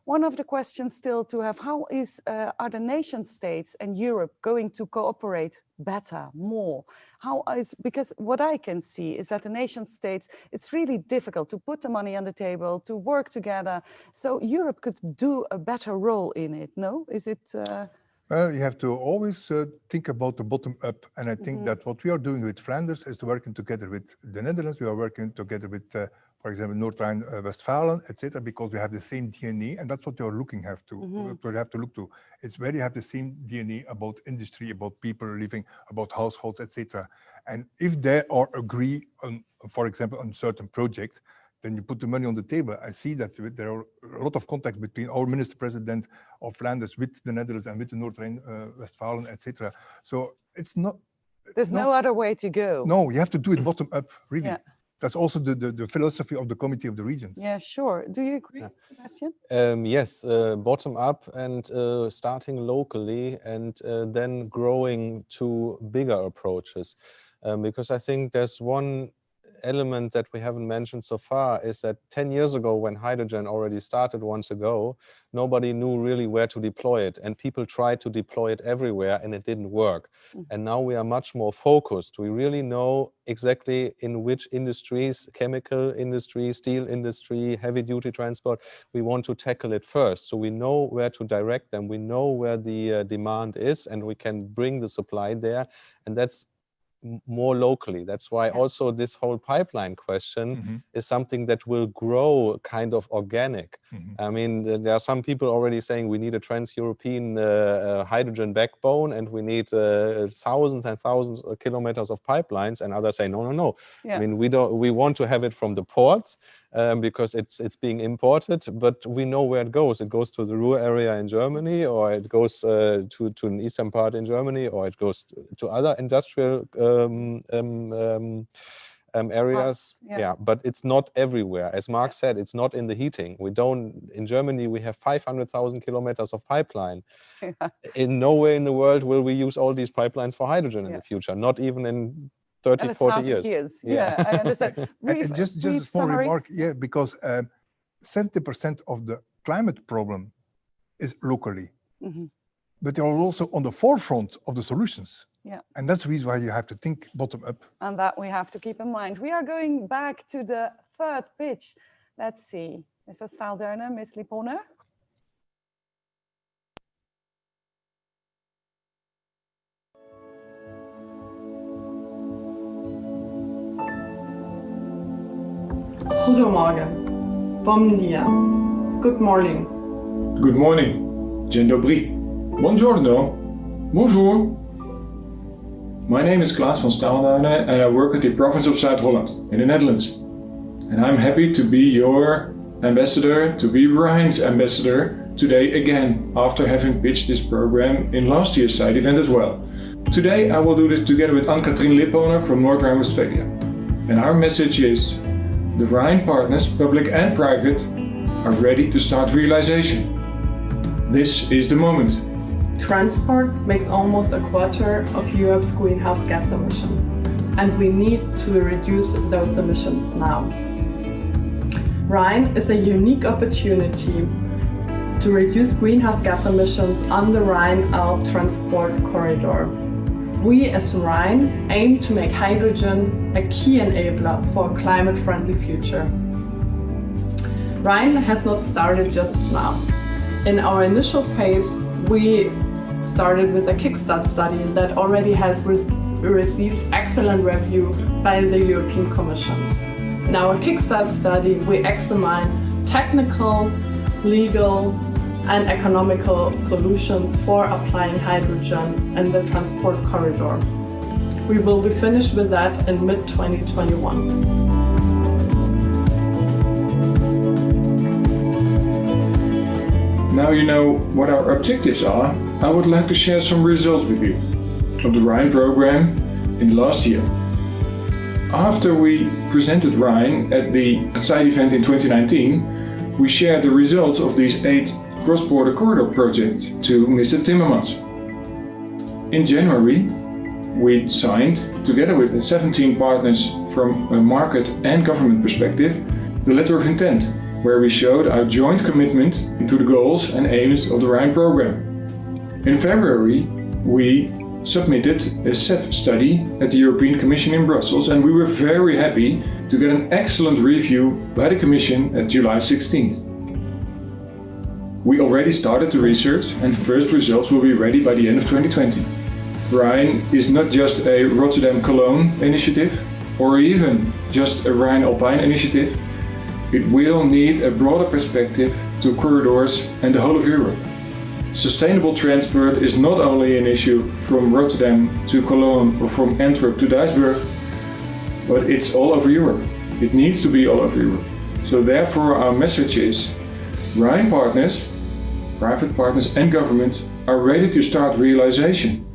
one of the questions still to have, how are the nation states and Europe going to cooperate better, more? Because what I can see is that the nation states, it's really difficult to put the money on the table, to work together. So Europe could do a better role in it, no? Is it? Well, you have to always think about the bottom up. And I think that what we are doing with Flanders is working together with the Netherlands. We are working together with, for example, North Rhine-Westphalia, etc., because we have the same DNA, and that's what you're looking have to look to. It's where you have the same DNA about industry, about people living, about households, etc. And if they are agree on, for example, on certain projects, then you put the money on the table. I see that there are a lot of contacts between our Minister President of Flanders with the Netherlands and with the North Rhine-Westphalia, etc. So it's not. There's no other way to go. No, you have to do it bottom up, really. Yeah. That's also the philosophy of the Committee of the Regions. Yeah, sure. Do you agree, Sebastian? Yes, bottom up and starting locally and then growing to bigger approaches. Because I think there's one element that we haven't mentioned so far is that 10 years ago, when hydrogen already started once ago, nobody knew really where to deploy it, and people tried to deploy it everywhere and it didn't work. And now we are much more focused. We really know exactly in which industries, chemical industry, steel industry, heavy duty transport, we want to tackle it first. So we know where to direct them, we know where the demand is, and we can bring the supply there, and that's more locally. That's why also this whole pipeline question is something that will grow kind of organic. I mean, there are some people already saying we need a trans-European hydrogen backbone and we need thousands and thousands of kilometers of pipelines, and others say no. I mean, we want to have it from the ports because it's being imported, but we know where it goes. It goes to the Ruhr area in Germany, or it goes to an eastern part in Germany, or it goes to other industrial areas. But it's not everywhere. As Mark said, it's not in the heating. In Germany, we have 500,000 kilometers of pipeline. In nowhere in the world will we use all these pipelines for hydrogen in the future, not even in 30, 40 years. Yeah, I understand. Just a small remark, because 70% of the climate problem is locally. But they are also on the forefront of the solutions. Yeah. And that's the reason why you have to think bottom up. And that we have to keep in mind. We are going back to the third pitch. Let's see. Mr. Staalderner, Ms. Liponer. Goedemorgen. Bom dia. Good morning. Good morning. Dzień dobry. Buongiorno. Bonjour. My name is Klaas van Staalderner and I work at the province of Zuid-Holland in the Netherlands. And I'm happy to be your ambassador, to be Rhine's ambassador today again, after having pitched this program in last year's side event as well. Today I will do this together with Anne-Katrien Lipponer from North Rhine-Westphalia. And our message is, the Rhine partners, public and private, are ready to start realization. This is the moment. Transport makes almost a quarter of Europe's greenhouse gas emissions, and we need to reduce those emissions now. Rhine is a unique opportunity to reduce greenhouse gas emissions on the Rhine-Alp transport corridor. We as Rhine aim to make hydrogen a key enabler for a climate-friendly future. Rhine has not started just now. In our initial phase, we started with a kickstart study that already has received excellent review by the European Commission. In our kickstart study, we examine technical, legal, and economical solutions for applying hydrogen in the transport corridor. We will be finished with that in mid-2021. Now you know what our objectives are, I would like to share some results with you of the Rhine program in the last year. After we presented Rhine at the side event in 2019, we shared the results of these 8 cross-border corridor projects to Mr. Timmermans. In January, we signed, together with the 17 partners from a market and government perspective, the letter of intent, where we showed our joint commitment to the goals and aims of the Rhine program. In February, we submitted a CEF study at the European Commission in Brussels, and we were very happy to get an excellent review by the Commission at July 16th. We already started the research and first results will be ready by the end of 2020. Rhine is not just a Rotterdam-Cologne initiative or even just a Rhine-Alpine initiative. It will need a broader perspective to corridors and the whole of Europe. Sustainable transport is not only an issue from Rotterdam to Cologne or from Antwerp to Duisburg, but it's all over Europe. It needs to be all over Europe. So therefore our message is, Rhine partners, private partners and governments are ready to start realization.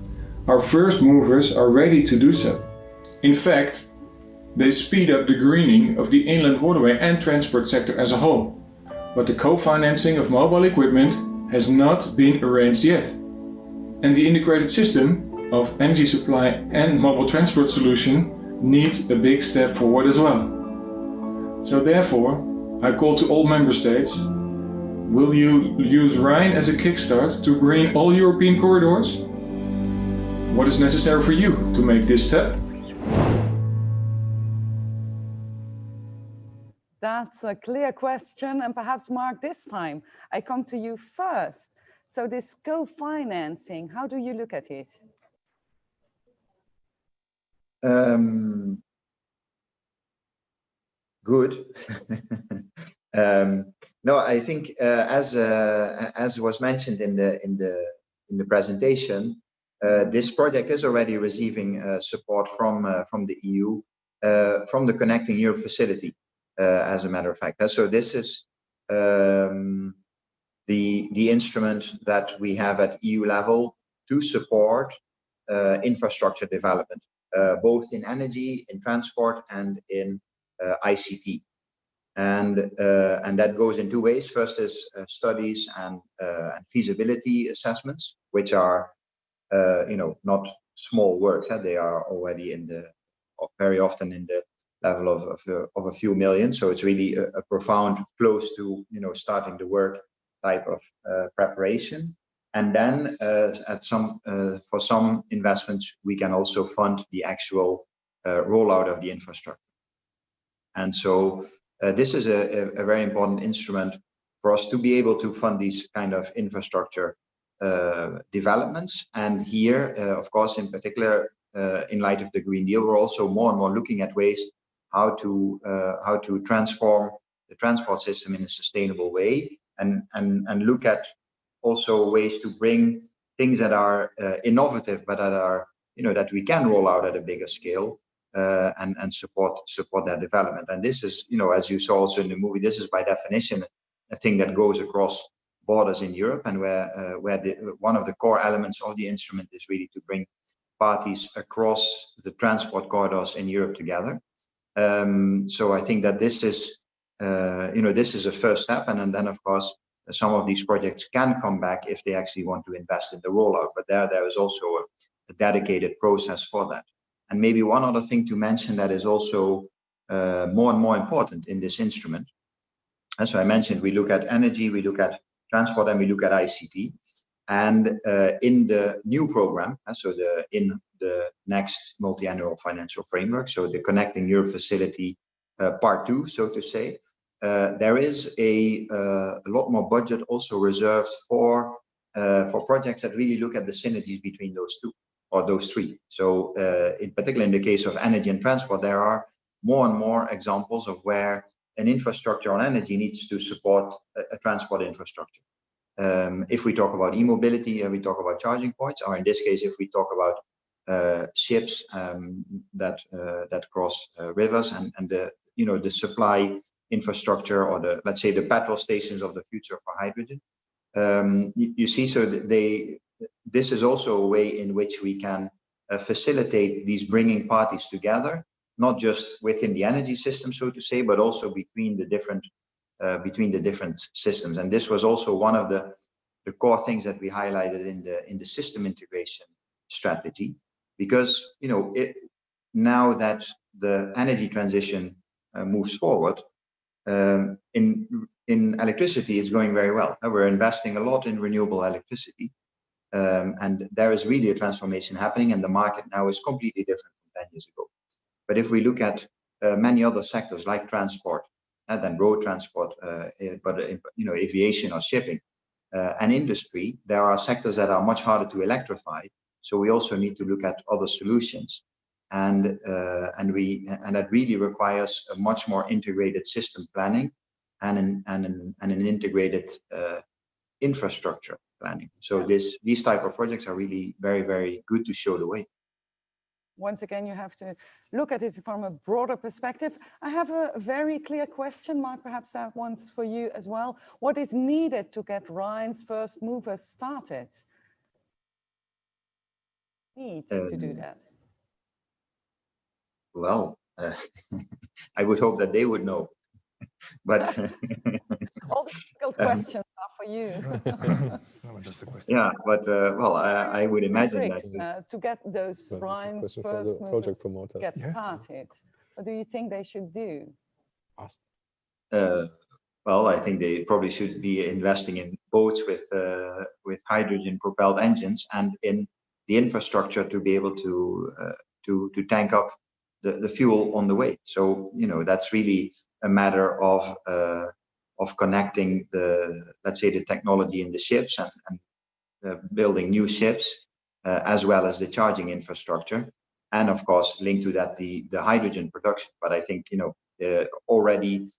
Our first movers are ready to do so. In fact, they speed up the greening of the inland waterway and transport sector as a whole. But the co-financing of mobile equipment has not been arranged yet. And the integrated system of energy supply and mobile transport solution needs a big step forward as well. So therefore, I call to all member states, will you use Rhine as a kickstart to green all European corridors? What is necessary for you to make this step? That's a clear question, and perhaps Mark, this time I come to you first. So this co-financing, how do you look at it? Good. No, I think as was mentioned in the presentation, this project is already receiving support from the EU, from the Connecting Europe facility. As a matter of fact, so this is the instrument that we have at EU level to support infrastructure development, both in energy, in transport, and in ICT. And that goes in 2 ways. First is studies and feasibility assessments, which are not small work. They are already very often in the level of a few million. So it's really a profound, close to starting the work type of preparation. And then for some investments, we can also fund the actual rollout of the infrastructure. And so this is a very important instrument for us to be able to fund these kind of infrastructure developments. And here, of course, in particular, in light of the Green Deal, we're also more and more looking at ways how to transform the transport system in a sustainable way, and look at also ways to bring things that are innovative, but that are, that we can roll out at a bigger scale, and support that development. And this is, as you saw also in the movie, this is by definition a thing that goes across borders in Europe, and where one of the core elements of the instrument is really to bring parties across the transport corridors in Europe together. So I think that this is, this is a first step, and then of course some of these projects can come back if they actually want to invest in the rollout. But there is also a dedicated process for that. And maybe one other thing to mention that is also more and more important in this instrument. As I mentioned, we look at energy, we look at transport, and we look at ICT. And in the new program, so in the next multi-annual financial framework, so the Connecting Europe Facility Part 2, so to say, there is a lot more budget also reserved for projects that really look at the synergies between those two, or those three. So in particular, in the case of energy and transport, there are more and more examples of where an infrastructure on energy needs to support a transport infrastructure. If we talk about e-mobility, we talk about charging points, or in this case, if we talk about ships that cross rivers, and the supply infrastructure, or let's say the petrol stations of the future for hydrogen. You see, so this is also a way in which we can facilitate these bringing parties together, not just within the energy system, so to say, but also between the different systems. And this was also one of the core things that we highlighted in the system integration strategy, because now that the energy transition moves forward, in electricity, it's going very well. We're investing a lot in renewable electricity, and there is really a transformation happening, and the market now is completely different from 10 years ago. But if we look at many other sectors like transport, and then road transport, but aviation or shipping, and industry, there are sectors that are much harder to electrify. So we also need to look at other solutions, and that really requires a much more integrated system planning and an integrated infrastructure planning. So these type of projects are really very, very good to show the way. Once again, you have to look at it from a broader perspective. I have a very clear question, Mark, perhaps that one's for you as well. What is needed to get Rhine's first movers started? Need to do that? Well, I would hope that they would know, but all the difficult questions are for you. Yeah, but well, I would imagine that to get those Rhine's first movers get started, what do you think they should do? Well, I think they probably should be investing in boats with hydrogen-propelled engines, and in the infrastructure to be able to tank up the fuel on the way. So that's really a matter of connecting let's say the technology in the ships, and building new ships, as well as the charging infrastructure, and of course linked to that the hydrogen production. But I think already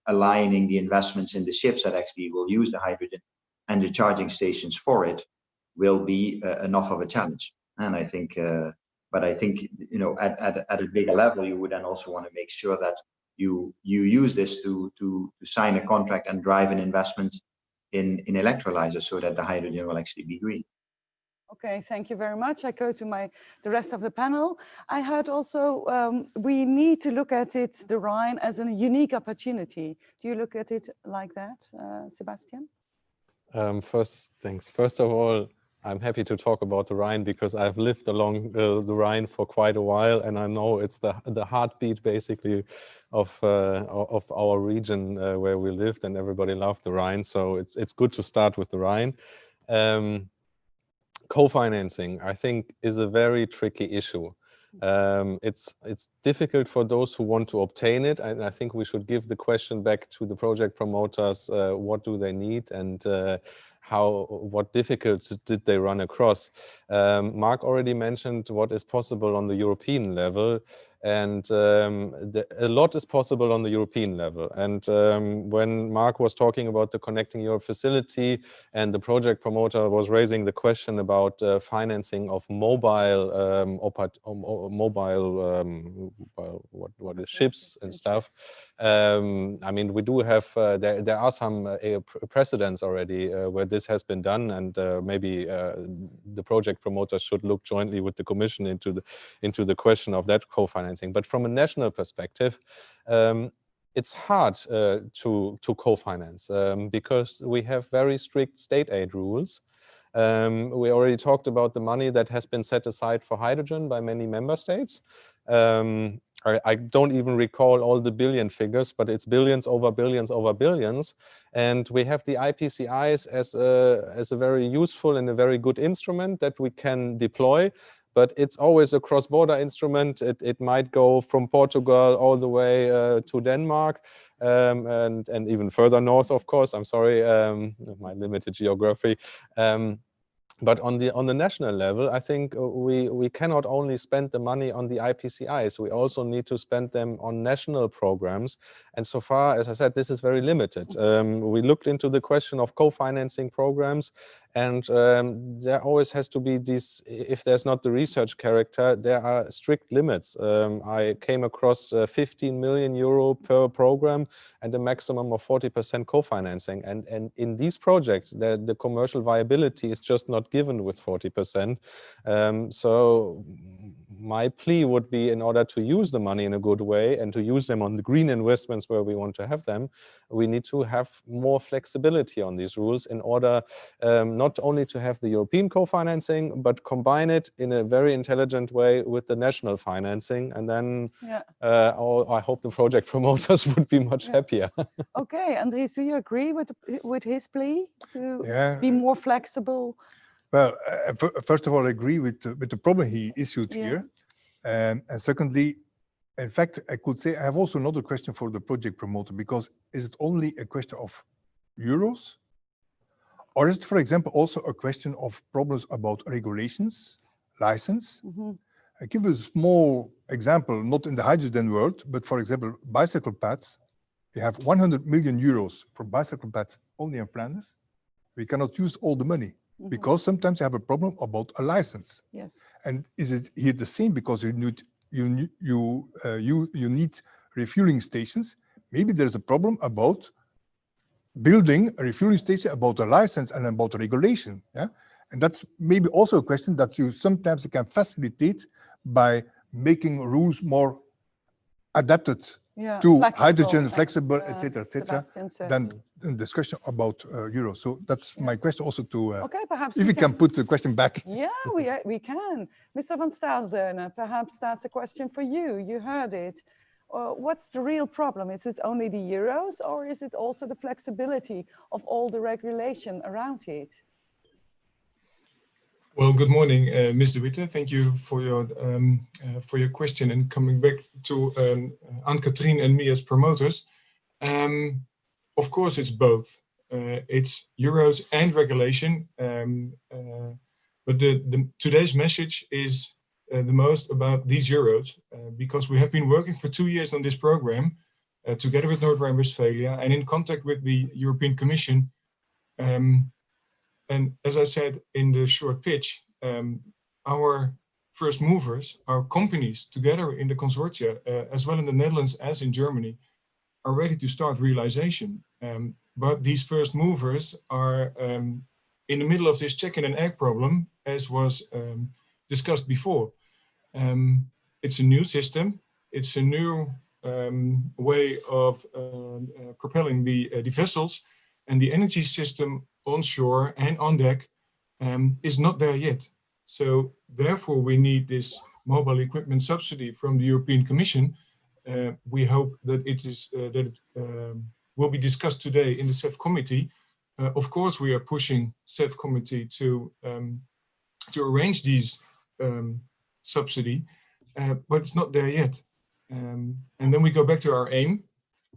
aligning the investments in the ships that actually will use the hydrogen and the charging stations for it will be enough of a challenge. And I think, but I think at a bigger level, you would then also want to make sure that you use this to sign a contract and drive an investment in electrolyzers, so that the hydrogen will actually be green. Okay, thank you very much. I go to the rest of the panel. I heard also we need to look at it, the Rhine, as a unique opportunity. Do you look at it like that, Sebastian? First of all, I'm happy to talk about the Rhine because I've lived along the Rhine for quite a while, and I know it's the heartbeat basically of our region where we lived, and everybody loved the Rhine. So it's good to start with the Rhine. Co-financing, I think, is a very tricky issue. It's difficult for those who want to obtain it, and I think we should give the question back to the project promoters. What do they need, and what difficulties did they run across? Mark already mentioned what is possible on the European level, and a lot is possible on the European level. And when Mark was talking about the Connecting Europe facility, and the project promoter was raising the question about financing of ships and stuff. I mean, we do have there are some precedents already where this has been done, and maybe the project promoters should look jointly with the Commission into the question of that co-financing. But from a national perspective, it's hard to co-finance because we have very strict state aid rules. We already talked about the money that has been set aside for hydrogen by many member states. I don't even recall all the billion figures, but it's billions over billions over billions. And we have the IPCIs as a very useful and a very good instrument that we can deploy. But it's always a cross-border instrument. It might go from Portugal all the way to Denmark, and even further north, of course. I'm sorry, my limited geography. But on the national level, I think we cannot only spend the money on the IPCIs. We also need to spend them on national programs. And so far, as I said, this is very limited. We looked into the question of co-financing programs, and there always has to be these, if there's not the research character, there are strict limits. I came across 15 million euro per program and a maximum of 40% co-financing. And in these projects, the commercial viability is just not given with 40%. So my plea would be, in order to use the money in a good way and to use them on the green investments where we want to have them, we need to have more flexibility on these rules in order not only to have the European co-financing, but combine it in a very intelligent way with the national financing. And then I hope the project promoters would be much happier. Okay, Andries, do you agree with his plea to be more flexible? Well, first of all, I agree with the problem he issued here. And secondly, in fact, I could say I have also another question for the project promoter, because is it only a question of euros? Or is it, for example, also a question of problems about regulations, license? I give a small example, not in the hydrogen world, but for example, bicycle paths. We have 100 million euros for bicycle paths only in Flanders. We cannot use all the money. Because sometimes you have a problem about a license. Yes. And is it here the same? Because you need refueling stations. Maybe there's a problem about building a refueling station, about a license and about regulation. Yeah, and that's maybe also a question that you sometimes can facilitate by making rules more adapted to hydrogen, flexible, etc., than a discussion about euros. So that's my question also to. Okay, perhaps if you can put the question back. Yeah, we can. Mr. van Staalderne, perhaps that's a question for you. You heard it. What's the real problem? Is it only the euros, or is it also the flexibility of all the regulation around it? Well, good morning, Ms. De Witte. Thank you for your question, and coming back to Anne-Catherine and me as promoters. Of course, it's both. It's euros and regulation, but today's message is the most about these euros, because we have been working for 2 years on this program together with North Rhine-Westphalia and in contact with the European Commission. And as I said in the short pitch, our first movers, our companies together in the consortia, as well in the Netherlands as in Germany, are ready to start realization. But these first movers are in the middle of this chicken and egg problem, as was discussed before. It's a new system. It's a new way of propelling the vessels, and the energy system onshore and on deck is not there yet. So therefore, we need this mobile equipment subsidy from the European Commission. We hope that it will be discussed today in the CEF committee. Of course, we are pushing CEF committee to arrange these subsidy, but it's not there yet. And then we go back to our aim.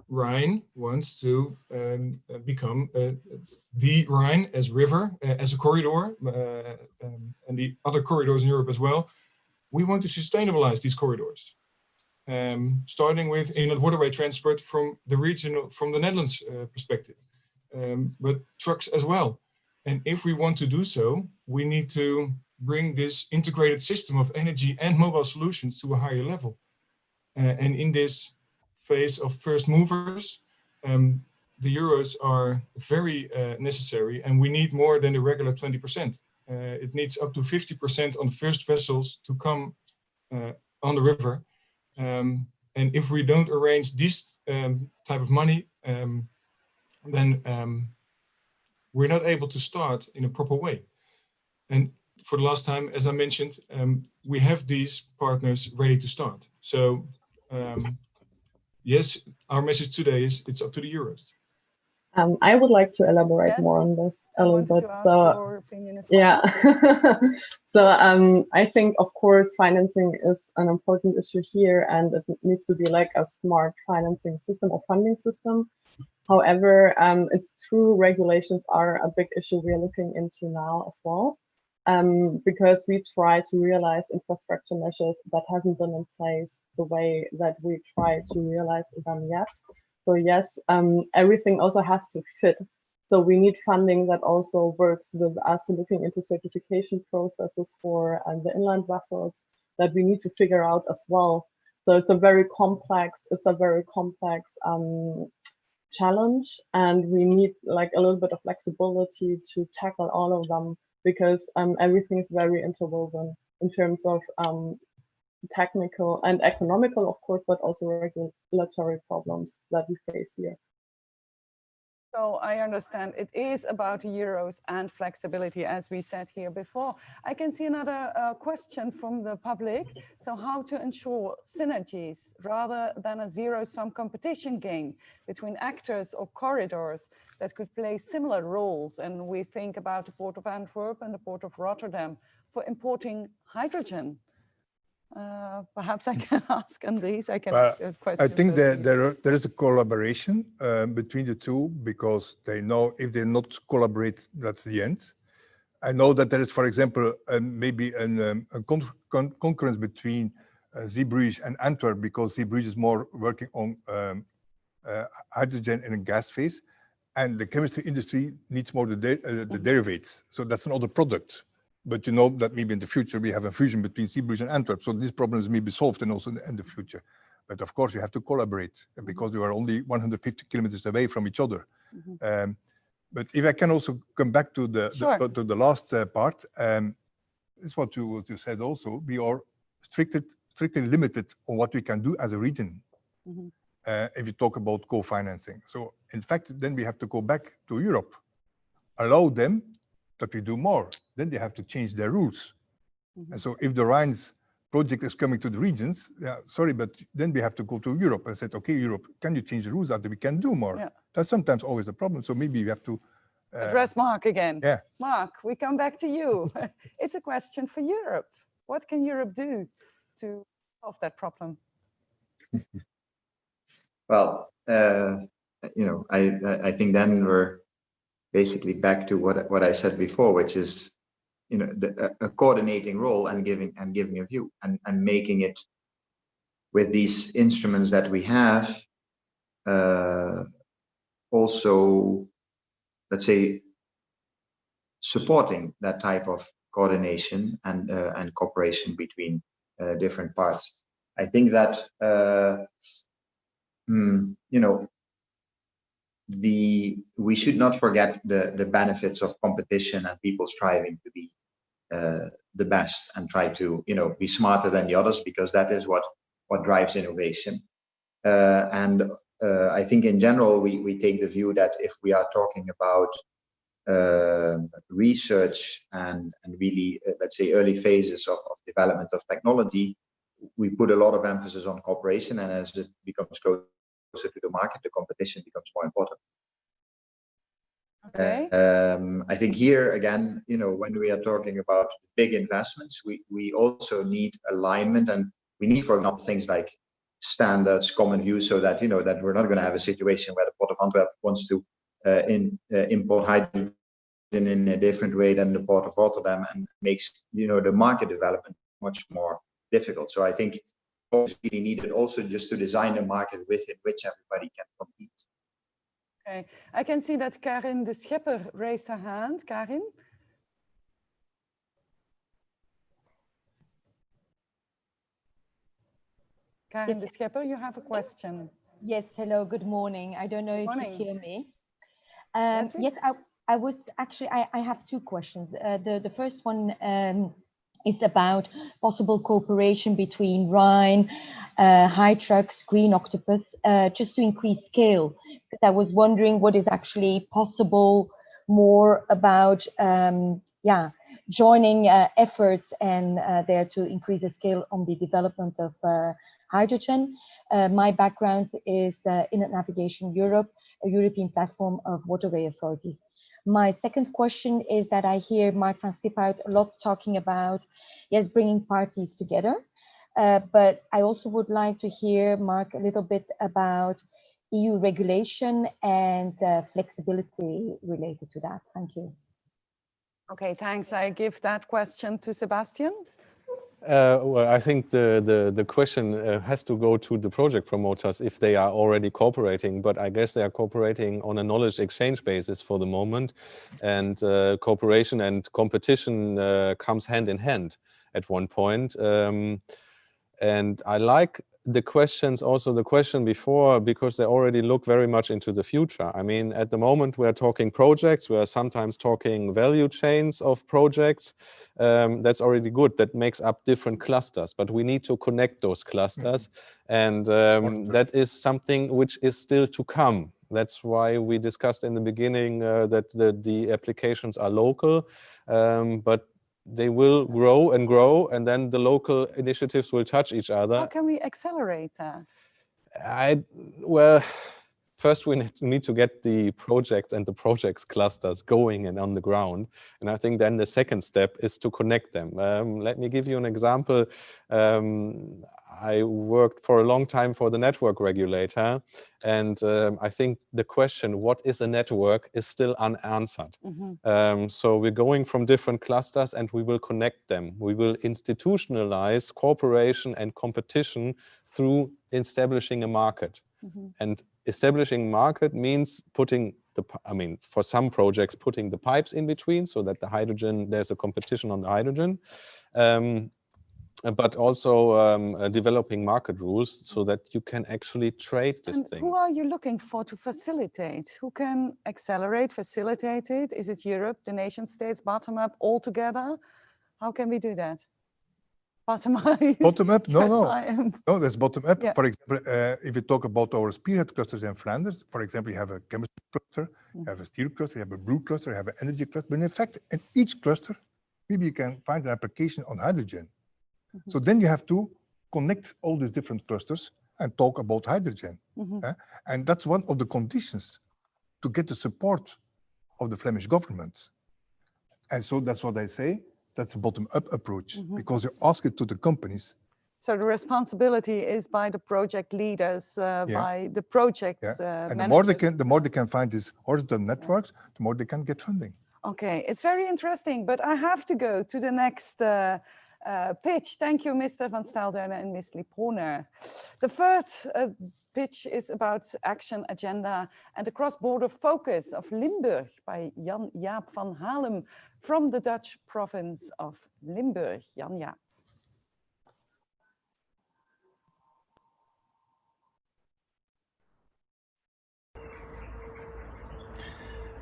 Rhine wants to become the Rhine as river, as a corridor, and the other corridors in Europe as well. We want to sustainabilize these corridors, starting with inland waterway transport from the regional, from the Netherlands perspective, but trucks as well. And if we want to do so, we need to bring this integrated system of energy and mobile solutions to a higher level. And in this phase of first movers, the Euros are very necessary, and we need more than the regular 20%. It needs up to 50% on the first vessels to come on the river. And if we don't arrange this type of money, then we're not able to start in a proper way. And for the last time, as I mentioned, we have these partners ready to start. So yes, our message today is it's up to the Euros. I would like to elaborate more on this a little bit. So, yeah. So I think, of course, financing is an important issue here, and it needs to be like a smart financing system or funding system. However, it's true, regulations are a big issue we're looking into now as well, because we try to realize infrastructure measures that hasn't been in place the way that we try to realize them yet. So yes, everything also has to fit. So we need funding that also works with us looking into certification processes for the inland vessels that we need to figure out as well. So it's a very complex challenge, and we need like a little bit of flexibility to tackle all of them, because everything is very interwoven in terms of technical and economical, of course, but also regulatory problems that we face here. So I understand it is about Euros and flexibility, as we said here before. I can see another question from the public. So how to ensure synergies rather than a zero-sum competition game between actors or corridors that could play similar roles? And we think about the Port of Antwerp and the Port of Rotterdam for importing hydrogen. Perhaps I can ask Andries. I can ask a question. I think there is a collaboration between the two, because they know if they not collaborate, that's the end. I know that there is, for example, maybe a concurrence between Zeebrugge and Antwerp, because Zeebrugge is more working on hydrogen in a gas phase, and the chemistry industry needs more the derivatives. So that's another product. But you know that maybe in the future we have a fusion between Zeebrugge and Antwerp, so these problems may be solved and also in the future. But of course, we have to collaborate because we are only 150 kilometers away from each other. But if I can also come back to the last part, it's what you said also. We are strictly limited on what we can do as a region. If you talk about co-financing. So in fact, then we have to go back to Europe, allow them that we do more. Then they have to change their rules. And so if the Rhine's project is coming to the regions, sorry, but then we have to go to Europe and say, okay, Europe, can you change the rules that we can do more? That's sometimes always a problem. So maybe we have to address Mark again. Yeah. Mark, we come back to you. It's a question for Europe. What can Europe do to solve that problem? Well, you know, I think then we're basically back to what I said before, which is, you know, a coordinating role and giving a view and making it with these instruments that we have, also, let's say, supporting that type of coordination and cooperation between different parts. I think that you know, we should not forget the benefits of competition and people striving to be the best and try to, you know, be smarter than the others, because that is what drives innovation. And I think in general we take the view that if we are talking about research and really, let's say, early phases of development of technology, we put a lot of emphasis on cooperation, and as it becomes closer to the market, the competition becomes more important. Okay. I think here again, when we are talking about big investments, we also need alignment, and we need, for example, things like standards, common views, so that that we're not going to have a situation where the Port of Antwerp wants to import hydrogen in a different way than the Port of Rotterdam, and makes the market development much more difficult. So I think it's really needed also just to design a market within which everybody can compete. Okay, I can see that Karin de Schepper raised her hand. Karin? Karin de Schepper, you have a question. Yes, hello, good morning. I don't know if you hear me. Yes, I was actually, I have two questions. The first one is about possible cooperation between Rhine, Hydrux, Green Octopus, just to increase scale. Because I was wondering what is actually possible, more about, joining efforts and there to increase the scale on the development of hydrogen. My background is in Navigation Europe, a European platform of waterway authorities. My second question is that I hear Mark van Stiphout a lot talking about, yes, bringing parties together. But I also would like to hear, Mark, a little bit about EU regulation and flexibility related to that. Thank you. Okay, thanks. I give that question to Sebastian. Well, I think the question has to go to the project promoters if they are already cooperating, but I guess they are cooperating on a knowledge exchange basis for the moment, and cooperation and competition comes hand in hand at one point. And I like the questions, also the question before, because they already look very much into the future. I mean, at the moment we're talking projects, we're sometimes talking value chains of projects. That's already good. That makes up different clusters, but we need to connect those clusters. And that is something which is still to come. That's why we discussed in the beginning that the applications are local, but they will grow, and then the local initiatives will touch each other. How can we accelerate that? Well, first we need to get the projects and the projects clusters going and on the ground. And I think then the second step is to connect them. Let me give you an example. I worked for a long time for the network regulator, and I think the question, what is a network, is still unanswered. So we're going from different clusters and we will connect them. We will institutionalize cooperation and competition through establishing a market. And establishing market means putting for some projects, putting the pipes in between so that the hydrogen, there's a competition on the hydrogen. But also developing market rules so that you can actually trade this thing. Who are you looking for to facilitate? Who can accelerate, facilitate it? Is it Europe, the nation states, bottom up, all together? How can we do that? Bottom up? Bottom up? No, yes, no, that's bottom up. Yeah. For example, if you talk about our spearhead clusters in Flanders, for example, you have a chemistry cluster, you have a steel cluster, you have a blue cluster, you have an energy cluster. But in fact, in each cluster, maybe you can find an application on hydrogen. So then you have to connect all these different clusters and talk about hydrogen. And that's one of the conditions to get the support of the Flemish government. And so that's what I say, that's a bottom-up approach, because you ask it to the companies. So the responsibility is by the project leaders, by the projects And managers. the more they can find these horizontal networks, the more they can get funding. Okay, it's very interesting, but I have to go to the next pitch. Thank you, Mr. Van Staalderen and Ms. Liponer. The first pitch is about action agenda and the cross-border focus of Limburg by Jan-Jaap van Halem from the Dutch province of Limburg. Jan-Jaap.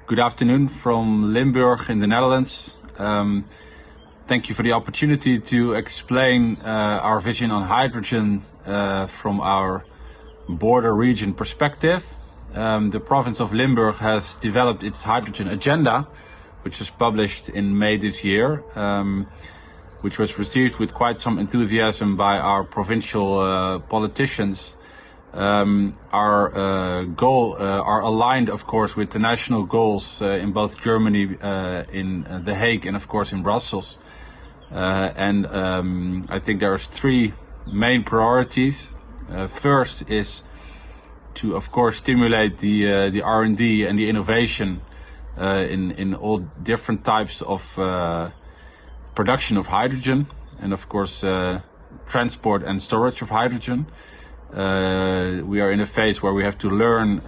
Good afternoon from Limburg in the Netherlands. Thank you for the opportunity to explain our vision on hydrogen from our border region perspective. The province of Limburg has developed its hydrogen agenda which was published in May this year, which was received with quite some enthusiasm by our provincial politicians. Are aligned, of course, with the national goals in both Germany, in The Hague, and of course in Brussels. I think there's three main priorities. First is to, of course, stimulate the R&D and the innovation in all different types of production of hydrogen, and of course transport and storage of hydrogen. We are in a phase where we have to learn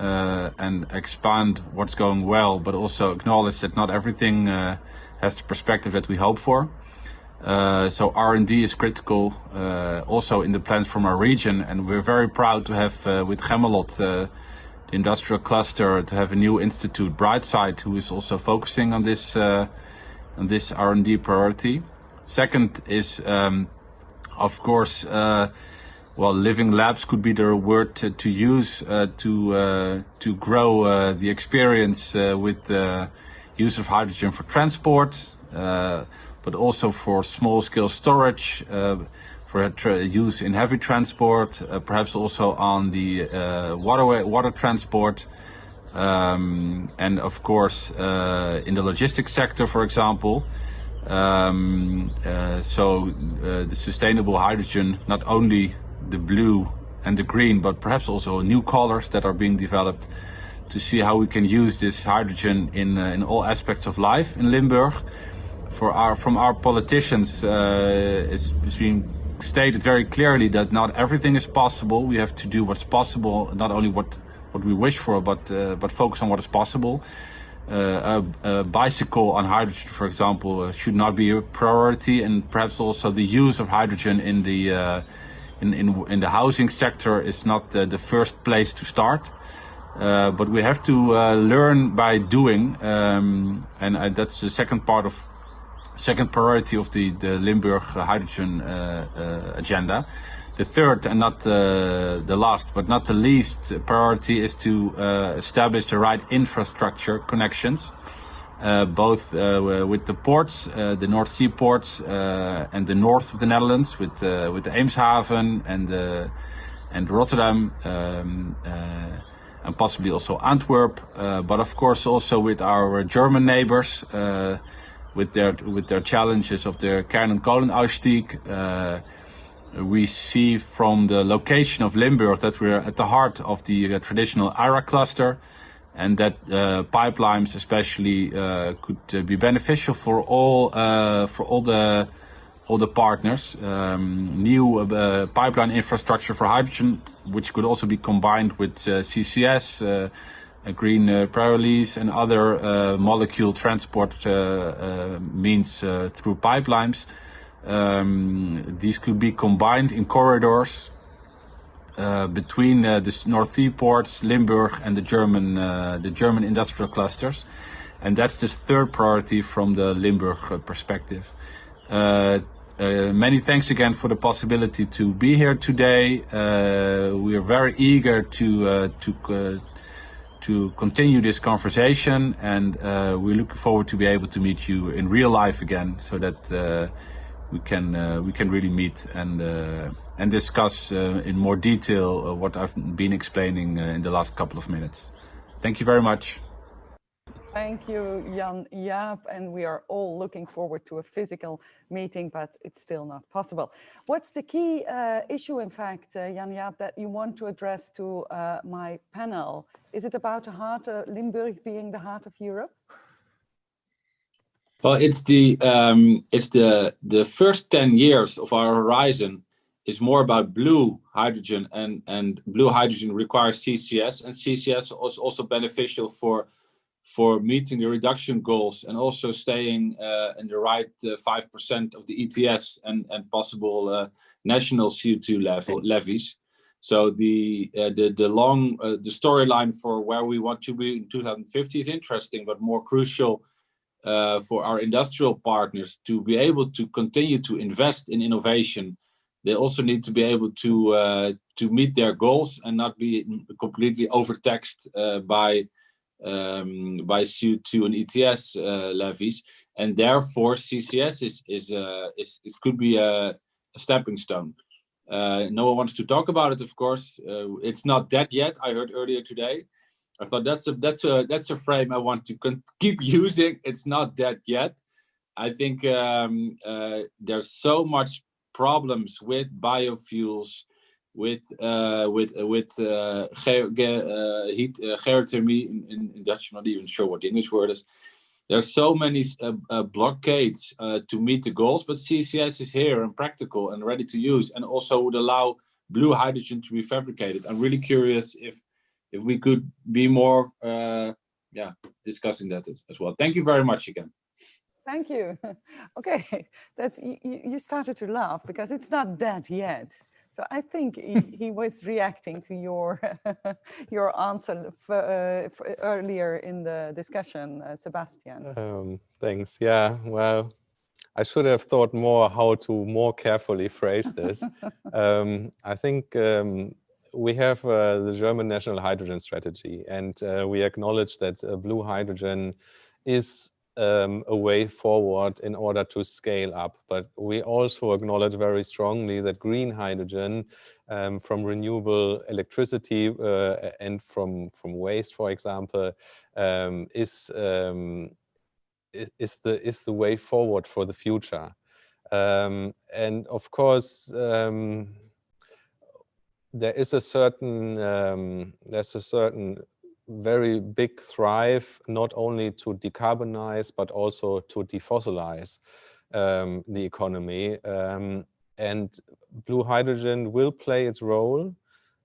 and expand what's going well, but also acknowledge that not everything has the perspective that we hope for. So R&D is critical also in the plans from our region, and we're very proud to have with Gemmelot, the industrial cluster, to have a new institute, Brightside, who is also focusing on this R&D priority. Second is, of course, well, living labs could be the word to use to grow the experience with the use of hydrogen for transport, but also for small-scale storage, for use in heavy transport, perhaps also on the water transport, and of course in the logistics sector, for example. The sustainable hydrogen, not only the blue and the green, but perhaps also new colors that are being developed to see how we can use this hydrogen in all aspects of life in Limburg. From our politicians, it's being stated very clearly that not everything is possible. We have to do what's possible, not only what we wish for, but focus on what is possible. A bicycle on hydrogen, for example, should not be a priority, and perhaps also the use of hydrogen in the housing sector is not the first place to start. But we have to learn by doing, and that's the second priority of the Limburg hydrogen agenda. The third, and not the last, but not the least priority, is to establish the right infrastructure connections, both with the ports, the North Sea ports, and the north of the Netherlands, with the Eemshaven and Rotterdam, and possibly also Antwerp, but of course also with our German neighbors, with their challenges of their Kern- and Kohlenausstieg. We see from the location of Limburg that we're at the heart of the traditional IRA cluster, and that pipelines especially could be beneficial for all the partners. New pipeline infrastructure for hydrogen, which could also be combined with CCS, green pyrolysis, and other molecule transport means through pipelines. These could be combined in corridors between the North Sea ports, Limburg, and the German industrial clusters, and that's the third priority from the Limburg perspective. Many thanks again for the possibility to be here today. We are very eager to continue this conversation, and we look forward to be able to meet you in real life again, so that we can really meet and discuss in more detail what I've been explaining in the last couple of minutes. Thank you very much. Thank you, Jan-Jaap, and we are all looking forward to a physical meeting, but it's still not possible. What's the key issue, in fact, Jan-Jaap, that you want to address to my panel? Is it about the heart, Limburg being the heart of Europe? Well, it's the first 10 years of our horizon is more about blue hydrogen, and blue hydrogen requires CCS, and CCS is also beneficial for meeting the reduction goals and also staying in the right 5% of the ETS and possible national CO2 levies. So the storyline for where we want to be in 2050 is interesting, but more crucial for our industrial partners to be able to continue to invest in innovation. They also need to be able to meet their goals and not be completely overtaxed by by CO2 and ETS levies, and therefore CCS is could be a stepping stone. No one wants to talk about it, of course. It's not dead yet. I heard earlier today. I thought that's a frame I want to keep using. It's not dead yet. I think there's so much problems with biofuels, with geothermie in Dutch. I'm not even sure what the English word is. There's so many blockades to meet the goals, but CCS is here and practical and ready to use, and also would allow blue hydrogen to be fabricated. I'm really curious if we could be more discussing that as well. Thank you very much again. Thank you. Okay, that's you started to laugh because it's not dead yet. So I think he was reacting to your your answer earlier in the discussion, Sebastian. Thanks. Yeah. Well, I should have thought more how to more carefully phrase this. I think we have the German National Hydrogen Strategy, and we acknowledge that blue hydrogen is a way forward in order to scale up. But we also acknowledge very strongly that green hydrogen from renewable electricity and from waste, for example, is the way forward for the future. And of course, there's a certain very big thrive not only to decarbonize but also to defossilize the economy, and blue hydrogen will play its role,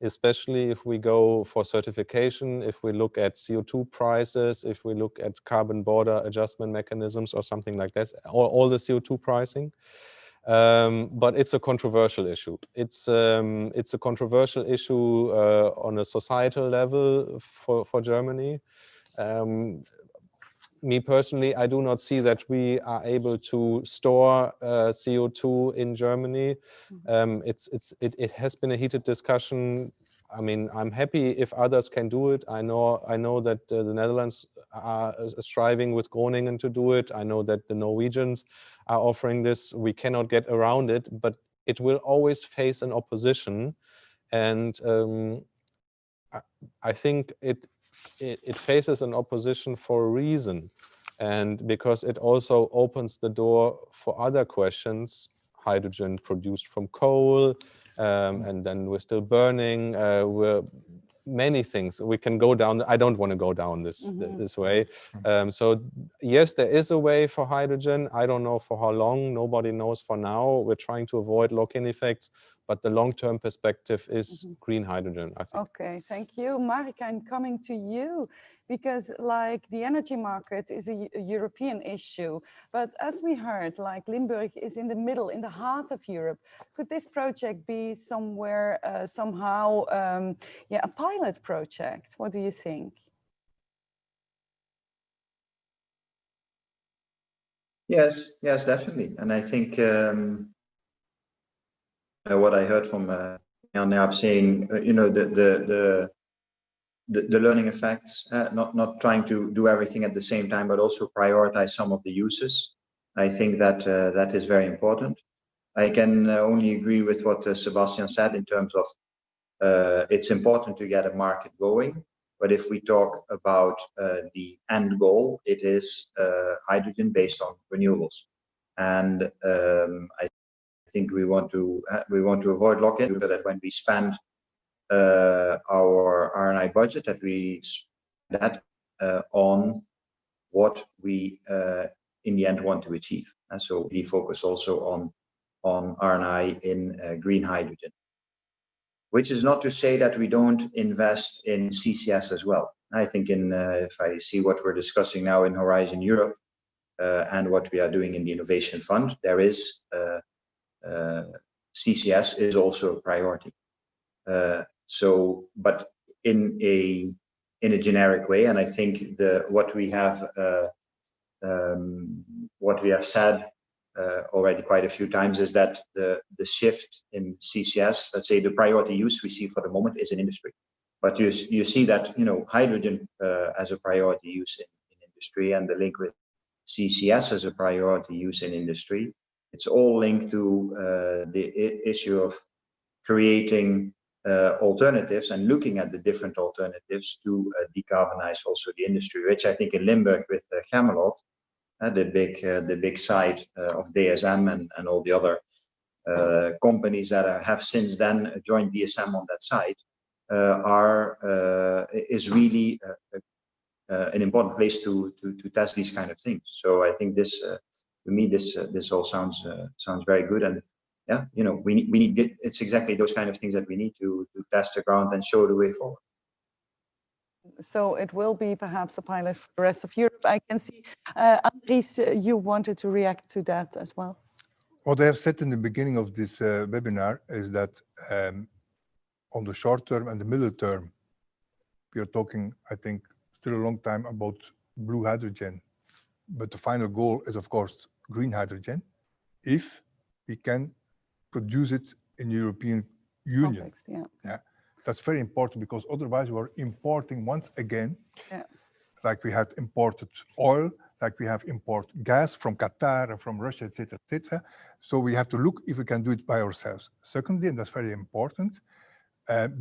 especially if we go for certification, if we look at CO2 prices, if we look at carbon border adjustment mechanisms or something like that, or all the CO2 pricing. But it's a controversial issue. It's a controversial issue on a societal level for Germany. Me personally, I do not see that we are able to store CO2 in Germany. It has been a heated discussion. I mean, I'm happy if others can do it. I know that the Netherlands are striving with Groningen to do it. I know that the Norwegians are offering this. We cannot get around it, but it will always face an opposition. And I think it faces an opposition for a reason. And because it also opens the door for other questions, hydrogen produced from coal, and then we're still burning, many things we can go down. I don't want to go down this way. So yes, there is a way for hydrogen. I don't know for how long. Nobody knows for now. We're trying to avoid lock-in effects, but the long-term perspective is green hydrogen, I think. Okay, thank you. Marika, I'm coming to you because like the energy market is a European issue, but as we heard, like Limburg is in the middle, in the heart of Europe. Could this project be somewhere, somehow, a pilot project? What do you think? Yes, definitely. And I think what I heard from Jan Jaap saying, the learning effects, not trying to do everything at the same time, but also prioritize some of the uses. I think that that is very important. I can only agree with what Sebastian said in terms of it's important to get a market going. But if we talk about the end goal, it is hydrogen based on renewables. And I think we want to avoid lock-in, so that when we spend our R&I budget, that we spend that on what we in the end want to achieve. And so we focus also on R&I in green hydrogen, which is not to say that we don't invest in CCS as well. I think if I see what we're discussing now in Horizon Europe and what we are doing in the Innovation Fund, there is CCS is also a priority. But in a generic way, and I think what we have said already quite a few times is that the shift in CCS, let's say the priority use we see for the moment is in industry. But you see that, you know, hydrogen as a priority use in industry, and the link with CCS as a priority use in industry. It's all linked to the issue of creating alternatives and looking at the different alternatives to decarbonize also the industry, which I think in Limburg with Gemmelot, the big site of DSM and all the other companies that have since then joined DSM on that site, is really an important place to test these kind of things. So I think this, to me, this all sounds very good, and yeah, you know, we need it's exactly those kind of things that we need to test the ground and show the way forward. So it will be perhaps a pilot for the rest of Europe. I can see, Andries, you wanted to react to that as well. What I have said in the beginning of this webinar is that on the short term and the middle term, we are talking, I think, still a long time about blue hydrogen. But the final goal is, of course, green hydrogen, if we can produce it in European Union. Context, yeah. That's very important, because otherwise we're importing once again, like we had imported oil, like we have imported gas from Qatar and from Russia, etc., etc. So we have to look if we can do it by ourselves. Secondly, and that's very important,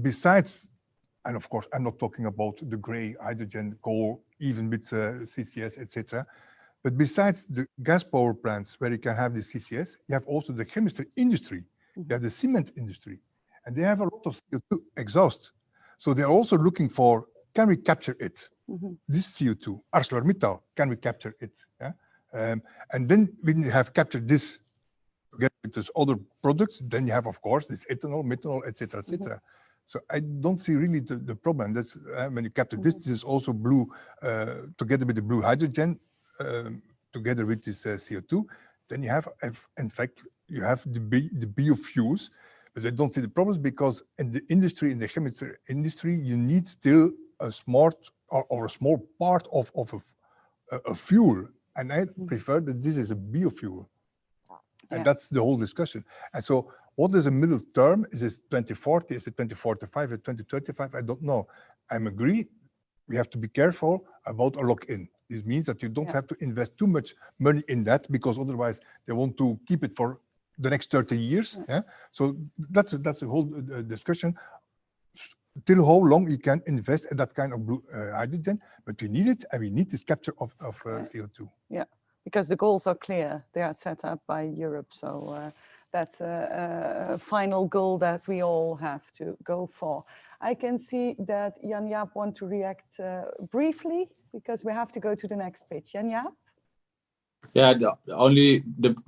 besides, and of course, I'm not talking about the gray hydrogen, coal, even with CCS, etc. But besides the gas power plants where you can have the CCS, you have also the chemistry industry, you have the cement industry, and they have a lot of CO2 exhaust. So they're also looking for, can we capture it? This CO2, ArcelorMittal, can we capture it? Yeah? And then when you have captured this, together with these other products, then you have, of course, this ethanol, methanol, etc., etc. So I don't see really the problem. That's when you capture this is also blue, together with the blue hydrogen, together with this CO2, then you have, in fact, you have the biofuels, but I don't see the problems, because in the industry, in the chemical industry, you need still a smart or a small part of a fuel. And I prefer that this is a biofuel. And that's the whole discussion. And so what is a middle term? Is it 2040? Is it 2045 or 2035? I don't know. I agree. We have to be careful about a lock-in. This means that you don't have to invest too much money in that, because otherwise they want to keep it for the next 30 years. So that's the whole discussion. Till how long you can invest in that kind of blue hydrogen, but we need it, and we need this capture of CO2. Yeah, because the goals are clear. They are set up by Europe. So that's a final goal that we all have to go for. I can see that Jan-Jaap wants to react briefly, because we have to go to the next page. Jan-Jaap? Yeah,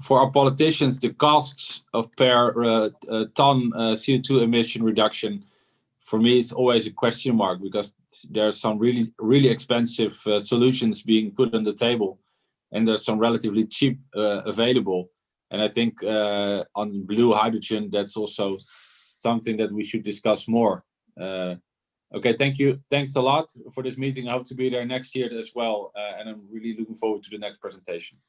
for our politicians, the costs of per ton CO2 emission reduction, for me, is always a question mark, because there are some really expensive solutions being put on the table, and there's some relatively cheap available. And I think on blue hydrogen, that's also something that we should discuss more. Okay, thank you. Thanks a lot for this meeting. I hope to be there next year as well. And I'm really looking forward to the next presentation.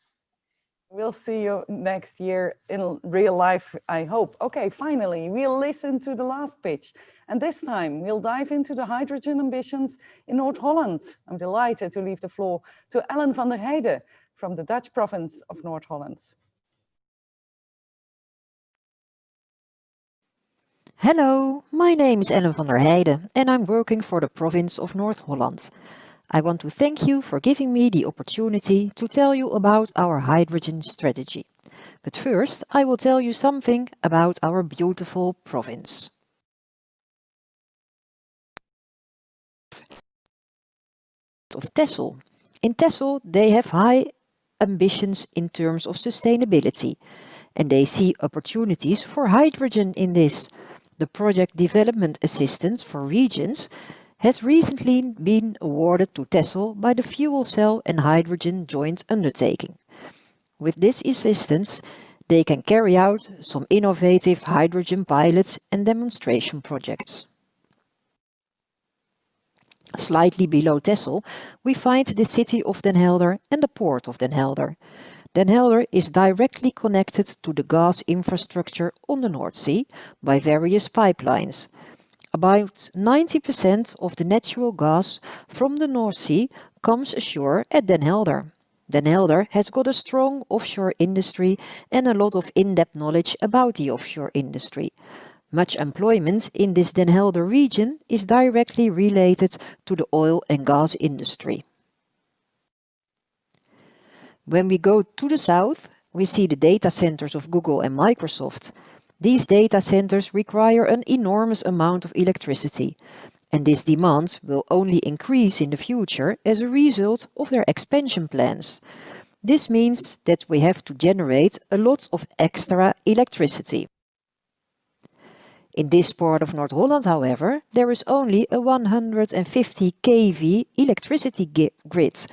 We'll see you next year in real life, I hope. Okay, finally, we'll listen to the last pitch. And this time, we'll dive into the hydrogen ambitions in North Holland. I'm delighted to leave the floor to Ellen van der Heijden from the Dutch province of North Holland. Hello, my name is Ellen van der Heijden and I'm working for the province of North Holland. I want to thank you for giving me the opportunity to tell you about our hydrogen strategy. But first, I will tell you something about our beautiful province. Of Texel. In Texel, they have high ambitions in terms of sustainability, and they see opportunities for hydrogen in this. The Project Development Assistance for Regions has recently been awarded to Texel by the Fuel Cell and Hydrogen Joint Undertaking. With this assistance, they can carry out some innovative hydrogen pilots and demonstration projects. Slightly below Texel, we find the city of Den Helder and the port of Den Helder. Den Helder is directly connected to the gas infrastructure on the North Sea by various pipelines. About 90% of the natural gas from the North Sea comes ashore at Den Helder. Den Helder has got a strong offshore industry and a lot of in-depth knowledge about the offshore industry. Much employment in this Den Helder region is directly related to the oil and gas industry. When we go to the south, we see the data centers of Google and Microsoft. These data centers require an enormous amount of electricity, and this demand will only increase in the future as a result of their expansion plans. This means that we have to generate a lot of extra electricity. In this part of North Holland, however, there is only a 150 kV electricity grid.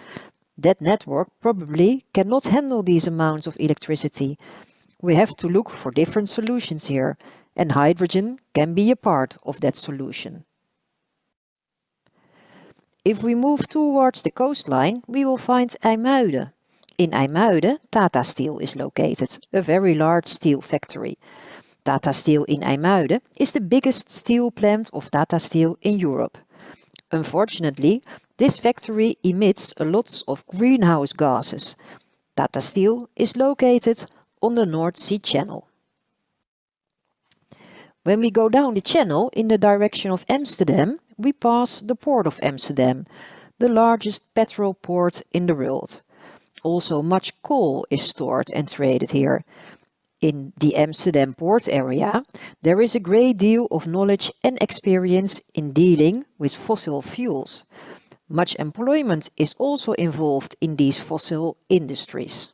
That network probably cannot handle these amounts of electricity. We have to look for different solutions here, and hydrogen can be a part of that solution. If we move towards the coastline, we will find IJmuiden. In IJmuiden, Tata Steel is located, a very large steel factory. Tata Steel in IJmuiden is the biggest steel plant of Tata Steel in Europe. Unfortunately, this factory emits a lot of greenhouse gases. Tata Steel is located on the North Sea Channel. When we go down the channel in the direction of Amsterdam, we pass the port of Amsterdam, the largest petrol port in the world. Also much coal is stored and traded here. In the Amsterdam port area, there is a great deal of knowledge and experience in dealing with fossil fuels. Much employment is also involved in these fossil industries.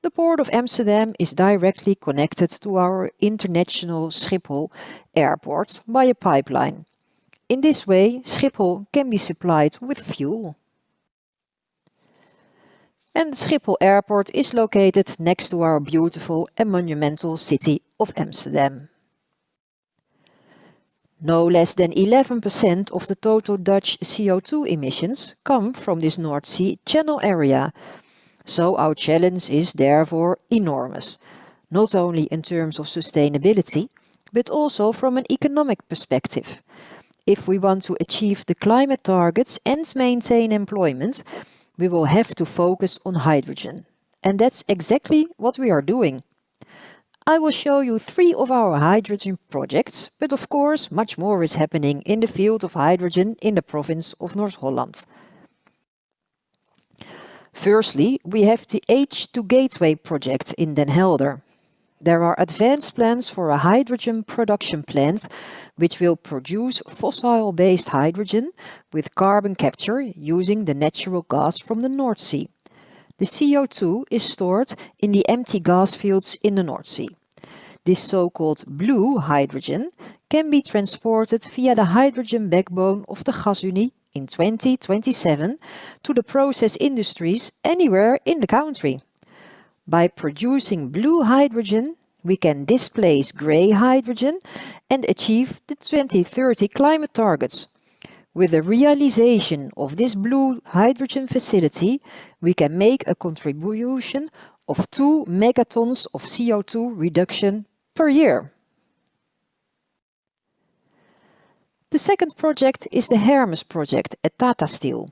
The port of Amsterdam is directly connected to our international Schiphol airport by a pipeline. In this way, Schiphol can be supplied with fuel. And Schiphol Airport is located next to our beautiful and monumental city of Amsterdam. No less than 11% of the total Dutch CO2 emissions come from this North Sea Channel area. So our challenge is therefore enormous, not only in terms of sustainability, but also from an economic perspective. If we want to achieve the climate targets and maintain employment, we will have to focus on hydrogen. And that's exactly what we are doing. I will show you 3 of our hydrogen projects, but of course much more is happening in the field of hydrogen in the province of North Holland. Firstly, we have the H2 Gateway project in Den Helder. There are advanced plans for a hydrogen production plant which will produce fossil-based hydrogen with carbon capture using the natural gas from the North Sea. The CO2 is stored in the empty gas fields in the North Sea. This so-called blue hydrogen can be transported via the hydrogen backbone of the Gasunie in 2027 to the process industries anywhere in the country. By producing blue hydrogen, we can displace grey hydrogen and achieve the 2030 climate targets. With the realization of this blue hydrogen facility, we can make a contribution of 2 megatons of CO2 reduction per year. The second project is the Hermes project at Tata Steel.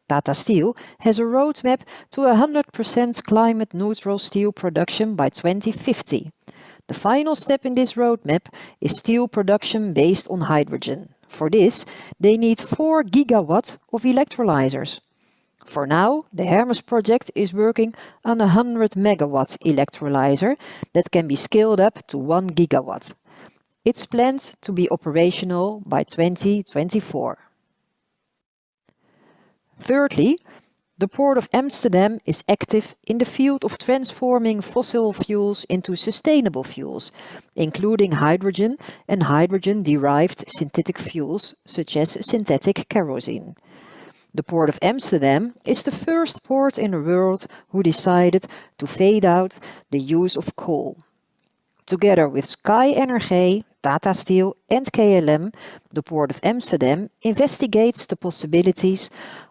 Tata Steel has a roadmap to 100% climate neutral steel production by 2050. The final step in this roadmap is steel production based on hydrogen. For this, they need 4 gigawatts of electrolyzers. For now, the Hermes project is working on a 100 megawatt electrolyzer that can be scaled up to 1 gigawatt. It's planned to be operational by 2024. Thirdly, the Port of Amsterdam is active in the field of transforming fossil fuels into sustainable fuels, including hydrogen and hydrogen-derived synthetic fuels, such as synthetic kerosene. The Port of Amsterdam is the first port in the world who decided to fade out the use of coal. Together with Sky Energy, Tata Steel and KLM, the Port of Amsterdam investigates the possibilities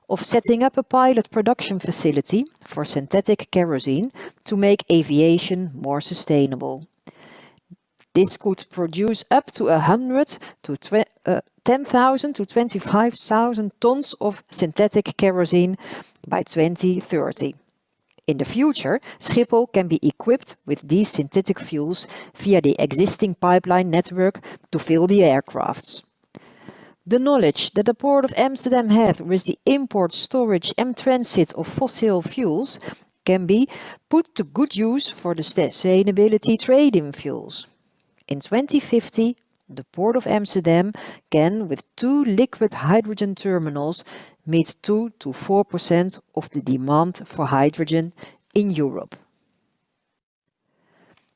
of setting up a pilot production facility for synthetic kerosene to make aviation more sustainable. This could produce up to 10,000 to 25,000 tons of synthetic kerosene by 2030. In the future, Schiphol can be equipped with these synthetic fuels via the existing pipeline network to fill the aircrafts. The knowledge that the Port of Amsterdam has with the import, storage and transit of fossil fuels can be put to good use for the sustainability trade in fuels. In 2050, the Port of Amsterdam can, with 2 liquid hydrogen terminals, meet 2 to 4% of the demand for hydrogen in Europe.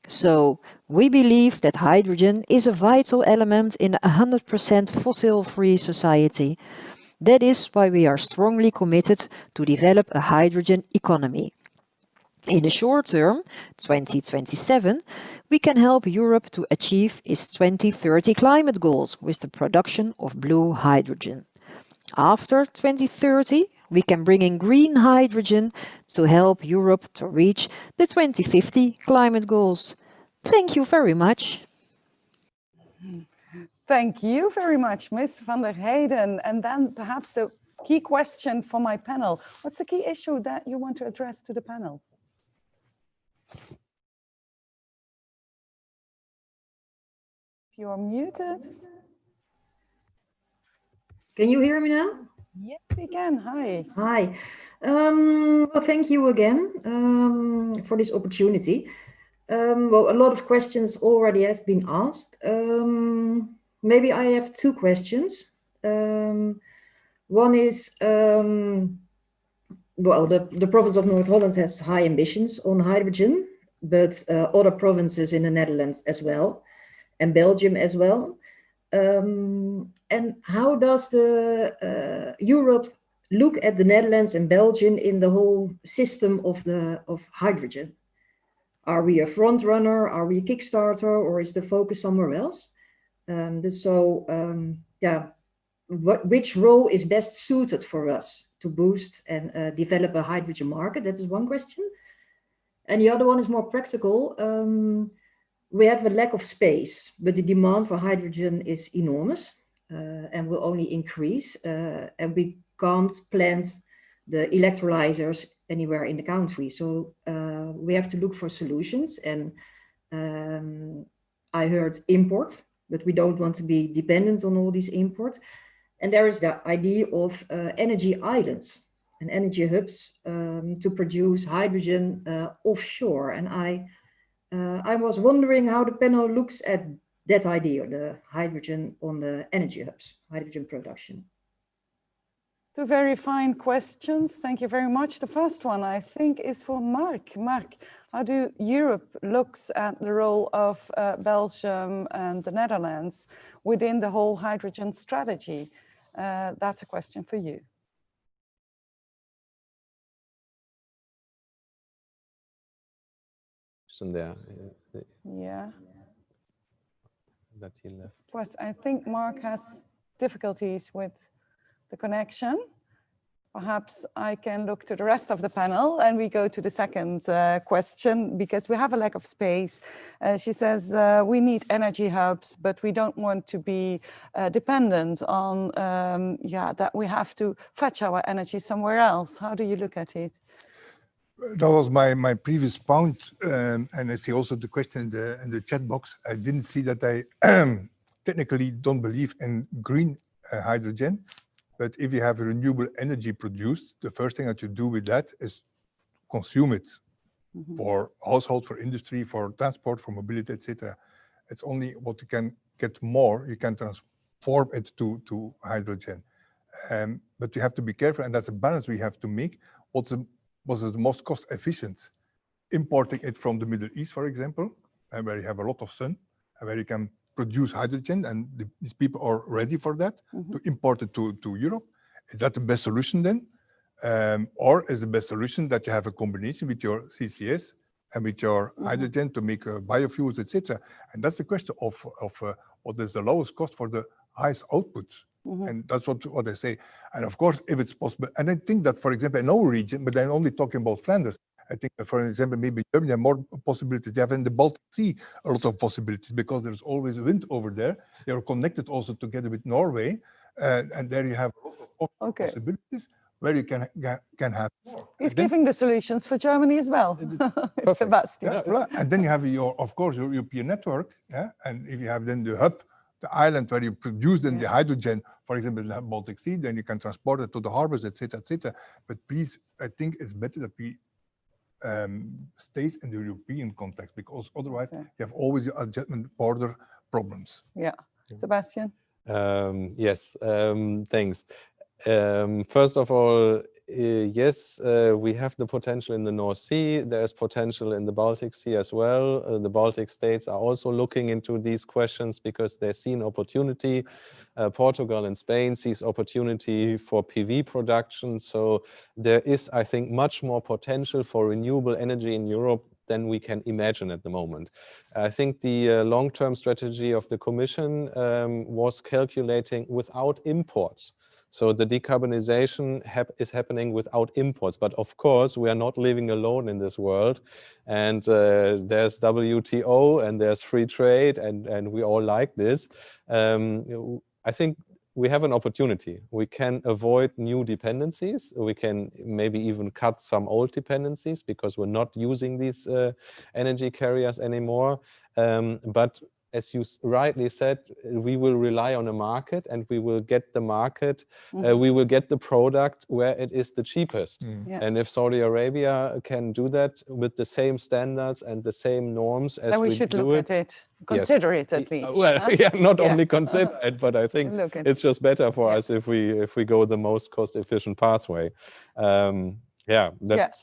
So, we believe that hydrogen is a vital element in a 100% fossil-free society. That is why we are strongly committed to develop a hydrogen economy. In the short term, 2027, we can help Europe to achieve its 2030 climate goals with the production of blue hydrogen. After 2030, we can bring in green hydrogen to help Europe to reach the 2050 climate goals. Thank you very much. Thank you very much, Ms. van der Heijden. And then perhaps the key question for my panel. What's the key issue that you want to address to the panel? You're muted. Can you hear me now? Yes, we can. Hi. Hi. Well, thank you again for this opportunity. Well, a lot of questions already has been asked. Maybe I have 2 questions. One is, well, the province of North Holland has high ambitions on hydrogen, but other provinces in the Netherlands as well, and Belgium as well. And how does the Europe look at the Netherlands and Belgium in the whole system of hydrogen? Are we a front runner? Are we a Kickstarter? Or is the focus somewhere else? Yeah, which role is best suited for us to boost and develop a hydrogen market? That is one question. And the other one is more practical. We have a lack of space, but the demand for hydrogen is enormous and will only increase. And we can't plant the electrolyzers anywhere in the country. So we have to look for solutions. And I heard import, but we don't want to be dependent on all these import. And there is the idea of energy islands and energy hubs to produce hydrogen offshore. And I was wondering how the panel looks at that idea, the hydrogen on the energy hubs, hydrogen production. 2 very fine questions. Thank you very much. The first one, I think, is for Mark. Mark, how do Europe looks at the role of Belgium and the Netherlands within the whole hydrogen strategy? That's a question for you. There. Yeah. That he left. But I think Mark has difficulties with the connection. Perhaps I can look to the rest of the panel and we go to the second question, because we have a lack of space. She says we need energy hubs, but we don't want to be dependent on that we have to fetch our energy somewhere else. How do you look at it? That was my previous point, and I see also the question in the chat box. I didn't see that I technically don't believe in green hydrogen, but if you have renewable energy produced, the first thing that you do with that is consume it for household, for industry, for transport, for mobility, etc. It's only what you can get more, you can transform it to hydrogen. But you have to be careful, and that's a balance we have to make. Was it the most cost efficient? Importing it from the Middle East, for example, where you have a lot of sun, and where you can produce hydrogen, and these people are ready for that, to import it to Europe. Is that the best solution then? Or is the best solution that you have a combination with your CCS and with your hydrogen to make biofuels, etc.? And that's the question of what is the lowest cost for the highest output. And that's what I say. And of course, if it's possible, and I think that, for example, in our region, but I'm only talking about Flanders, I think, for example, maybe Germany have more possibilities. They have in the Baltic Sea a lot of possibilities because there's always wind over there. They are connected also together with Norway, and there you have a lot of possibilities where you can have more. He's giving the solutions for Germany as well, Sebastian. Yeah, and then you have of course, your European network, and if you have then the hub, the island where you produce then the hydrogen, for example, in the Baltic Sea, then you can transport it to the harbors, etc., etc. But please, I think it's better that we stays in the European context, because otherwise you have always the adjustment border problems. Yeah, Sebastian. Yes, thanks. First of all, yes, we have the potential in the North Sea. There's potential in the Baltic Sea as well. The Baltic states are also looking into these questions because they see an opportunity. Portugal and Spain sees opportunity for PV production. So there is, I think, much more potential for renewable energy in Europe than we can imagine at the moment. I think the long-term strategy of the Commission was calculating without imports. So the decarbonization is happening without imports. But of course, we are not living alone in this world. And there's WTO and there's free trade, and we all like this. I think we have an opportunity. We can avoid new dependencies. We can maybe even cut some old dependencies because we're not using these energy carriers anymore. But as you rightly said, we will rely on a market, and we will get the market, we will get the product where it is the cheapest. And if Saudi Arabia can do that with the same standards and the same norms as then we should look at it, consider it at least. Well, not only consider it, but I think it's just better for us if we go the most cost-efficient pathway.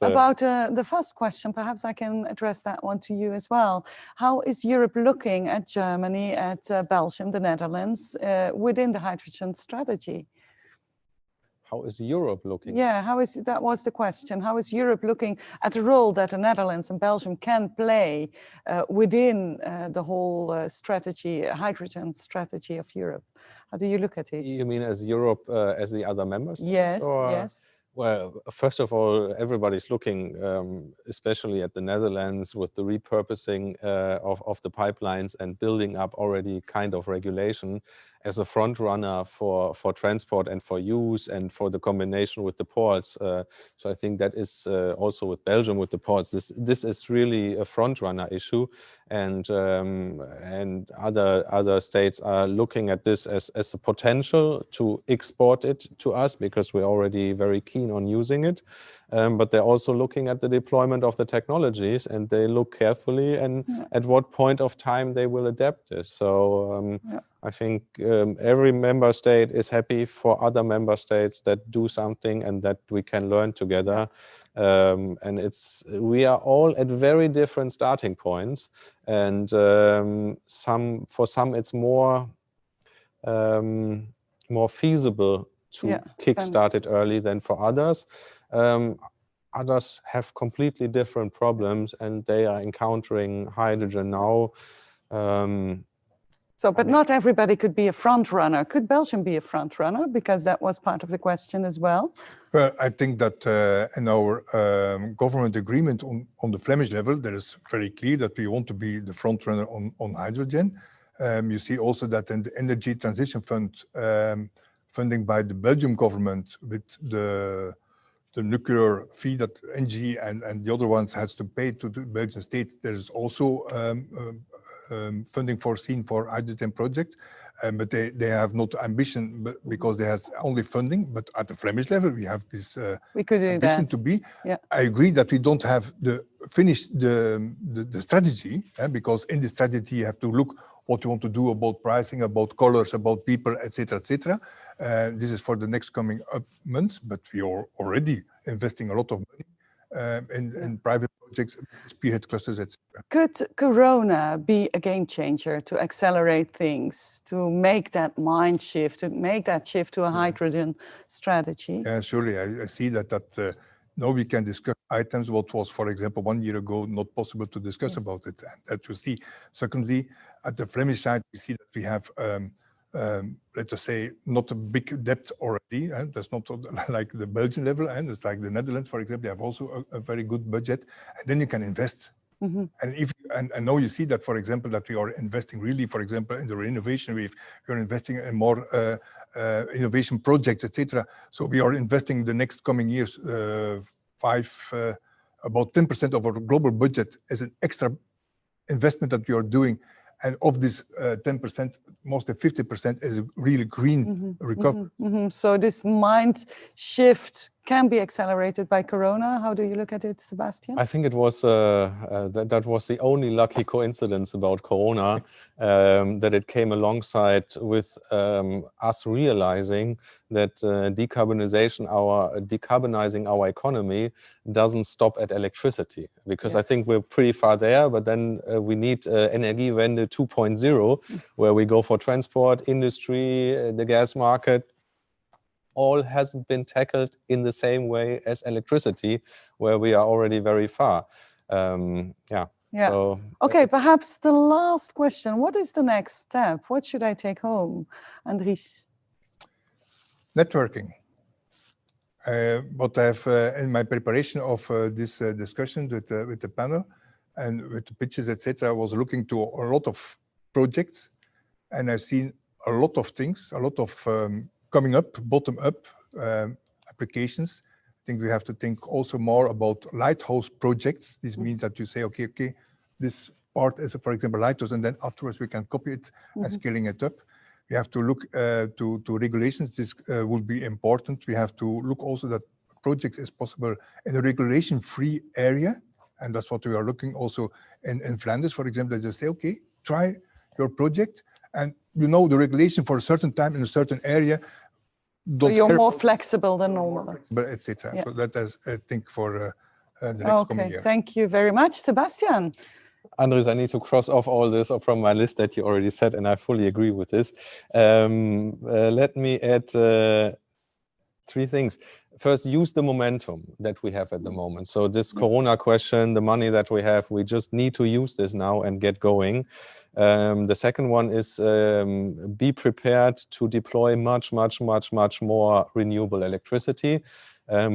About the first question, perhaps I can address that one to you as well. How is Europe looking at Germany, at Belgium, the Netherlands, within the hydrogen strategy? How is Europe looking? Yeah, that was the question. How is Europe looking at the role that the Netherlands and Belgium can play within the whole strategy, hydrogen strategy of Europe? How do you look at it? You mean as Europe, as the other member states? Yes, or? yes. Well, first of all, everybody's looking, especially at the Netherlands, with the repurposing of the pipelines and building up already kind of regulation as a front runner for transport and for use and for the combination with the ports. So I think that is also with Belgium, with the ports, this is really a front runner issue, and other states are looking at this as a potential to export it to us because we're already very keen on using it. But they're also looking at the deployment of the technologies, and they look carefully and at what point of time they will adapt this. So I think every member state is happy for other member states that do something and that we can learn together. And we are all at very different starting points, and for some it's more feasible to kickstart it early than for others. Others have completely different problems, and they are encountering hydrogen now. But not everybody could be a front runner. Could Belgium be a front runner? Because that was part of the question as well. Well, I think that in our government agreement on the Flemish level, there is very clear that we want to be the front runner on hydrogen. You see also that in the Energy Transition Fund, funding by the Belgian government with the nuclear fee that NG and the other ones has to pay to the Belgian state, there is also funding foreseen for hydrogen projects, but they have not ambition because they have only funding. But at the Flemish level, we have this ambition to be. I agree that we don't have finished the strategy, because in the strategy you have to look what you want to do about pricing, about colors, about people, etc., etc. This is for the next coming up months, but we are already investing a lot of money in private projects, spearhead clusters, etc. Could Corona be a game changer to accelerate things, to make that mind shift, to make that shift to a hydrogen strategy? Yeah, surely. I see that now we can discuss items what was, for example, 1 year ago not possible to discuss about it. And that you see. Secondly, at the Flemish side, we see that we have let us say, not a big debt already, and that's not like the Belgian level, and it's like the Netherlands, for example, they have also a very good budget, and then you can invest. And now you see that, for example, that we are investing really, for example, in the renovation wave, we're investing in more innovation projects, etc. So we are investing the next coming years, about 10% of our global budget as an extra investment that we are doing. And of this 10%, most than 50% is really green recovery. So this mind shift can be accelerated by Corona. How do you look at it, Sebastian? I think it was that was the only lucky coincidence about Corona, that it came alongside with us realizing that decarbonizing our economy doesn't stop at electricity, because I think we're pretty far there, but then we need Energiewende 2.0, where we go for transport, industry, the gas market. All hasn't been tackled in the same way as electricity, where we are already very far. So okay, perhaps the last question. What is the next step? What should I take home? Andries? Networking. What I have in my preparation of this discussion with the panel and with the pitches, etc., I was looking to a lot of projects, and I've seen a lot of things, a lot of coming up, bottom-up applications. I think we have to think also more about lighthouse projects. This means that you say, okay, this part is, for example, lighthouse, and then afterwards we can copy it and scaling it up. We have to look to regulations. This will be important. We have to look also that projects is possible in a regulation-free area, and that's what we are looking also in Flanders, for example. They just say, okay, try your project, and you know the regulation for a certain time in a certain area. So you're more flexible than normal. But etc. So that is, I think, for the next coming year. Thank you very much, Sebastian. Andries, I need to cross off all this from my list that you already said, and I fully agree with this. Let me add 3 things. First, use the momentum that we have at the moment. So this Corona question, the money that we have, we just need to use this now and get going. The second one is be prepared to deploy much more renewable electricity,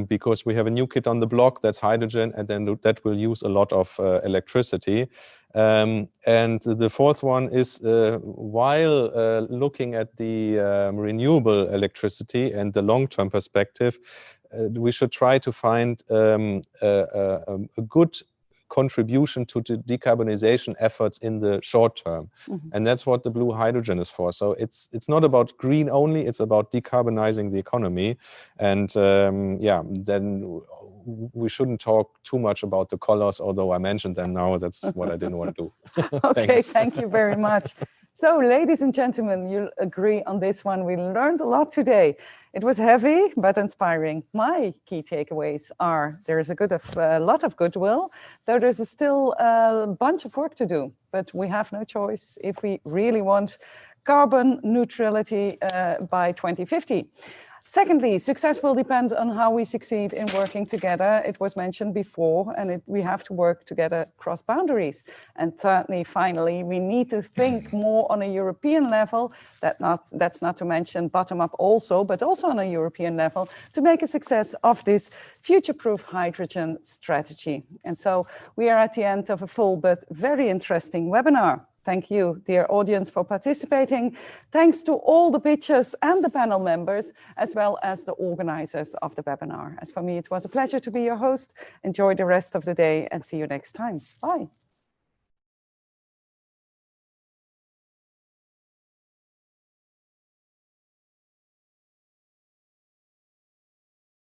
because we have a new kid on the block that's hydrogen, and then that will use a lot of electricity. And the fourth one is, while looking at the renewable electricity and the long-term perspective, we should try to find a good contribution to the decarbonization efforts in the short term. And that's what the blue hydrogen is for. So it's not about green only, it's about decarbonizing the economy. And then we shouldn't talk too much about the colors, although I mentioned them now. That's what I didn't want to do. Okay, thank you very much. So, ladies and gentlemen, you'll agree on this one. We learned a lot today. It was heavy, but inspiring. My key takeaways are there's a lot of goodwill, though there's still a bunch of work to do, but we have no choice if we really want carbon neutrality by 2050. Secondly, success will depend on how we succeed in working together. It was mentioned before, and we have to work together across boundaries. And thirdly, finally, we need to think more on a European level, that's not to mention bottom-up also, but also on a European level, to make a success of this future-proof hydrogen strategy. And so we are at the end of a full but very interesting webinar. Thank you, dear audience, for participating. Thanks to all the pitchers and the panel members, as well as the organizers of the webinar. As for me, it was a pleasure to be your host. Enjoy the rest of the day and see you next time. Bye.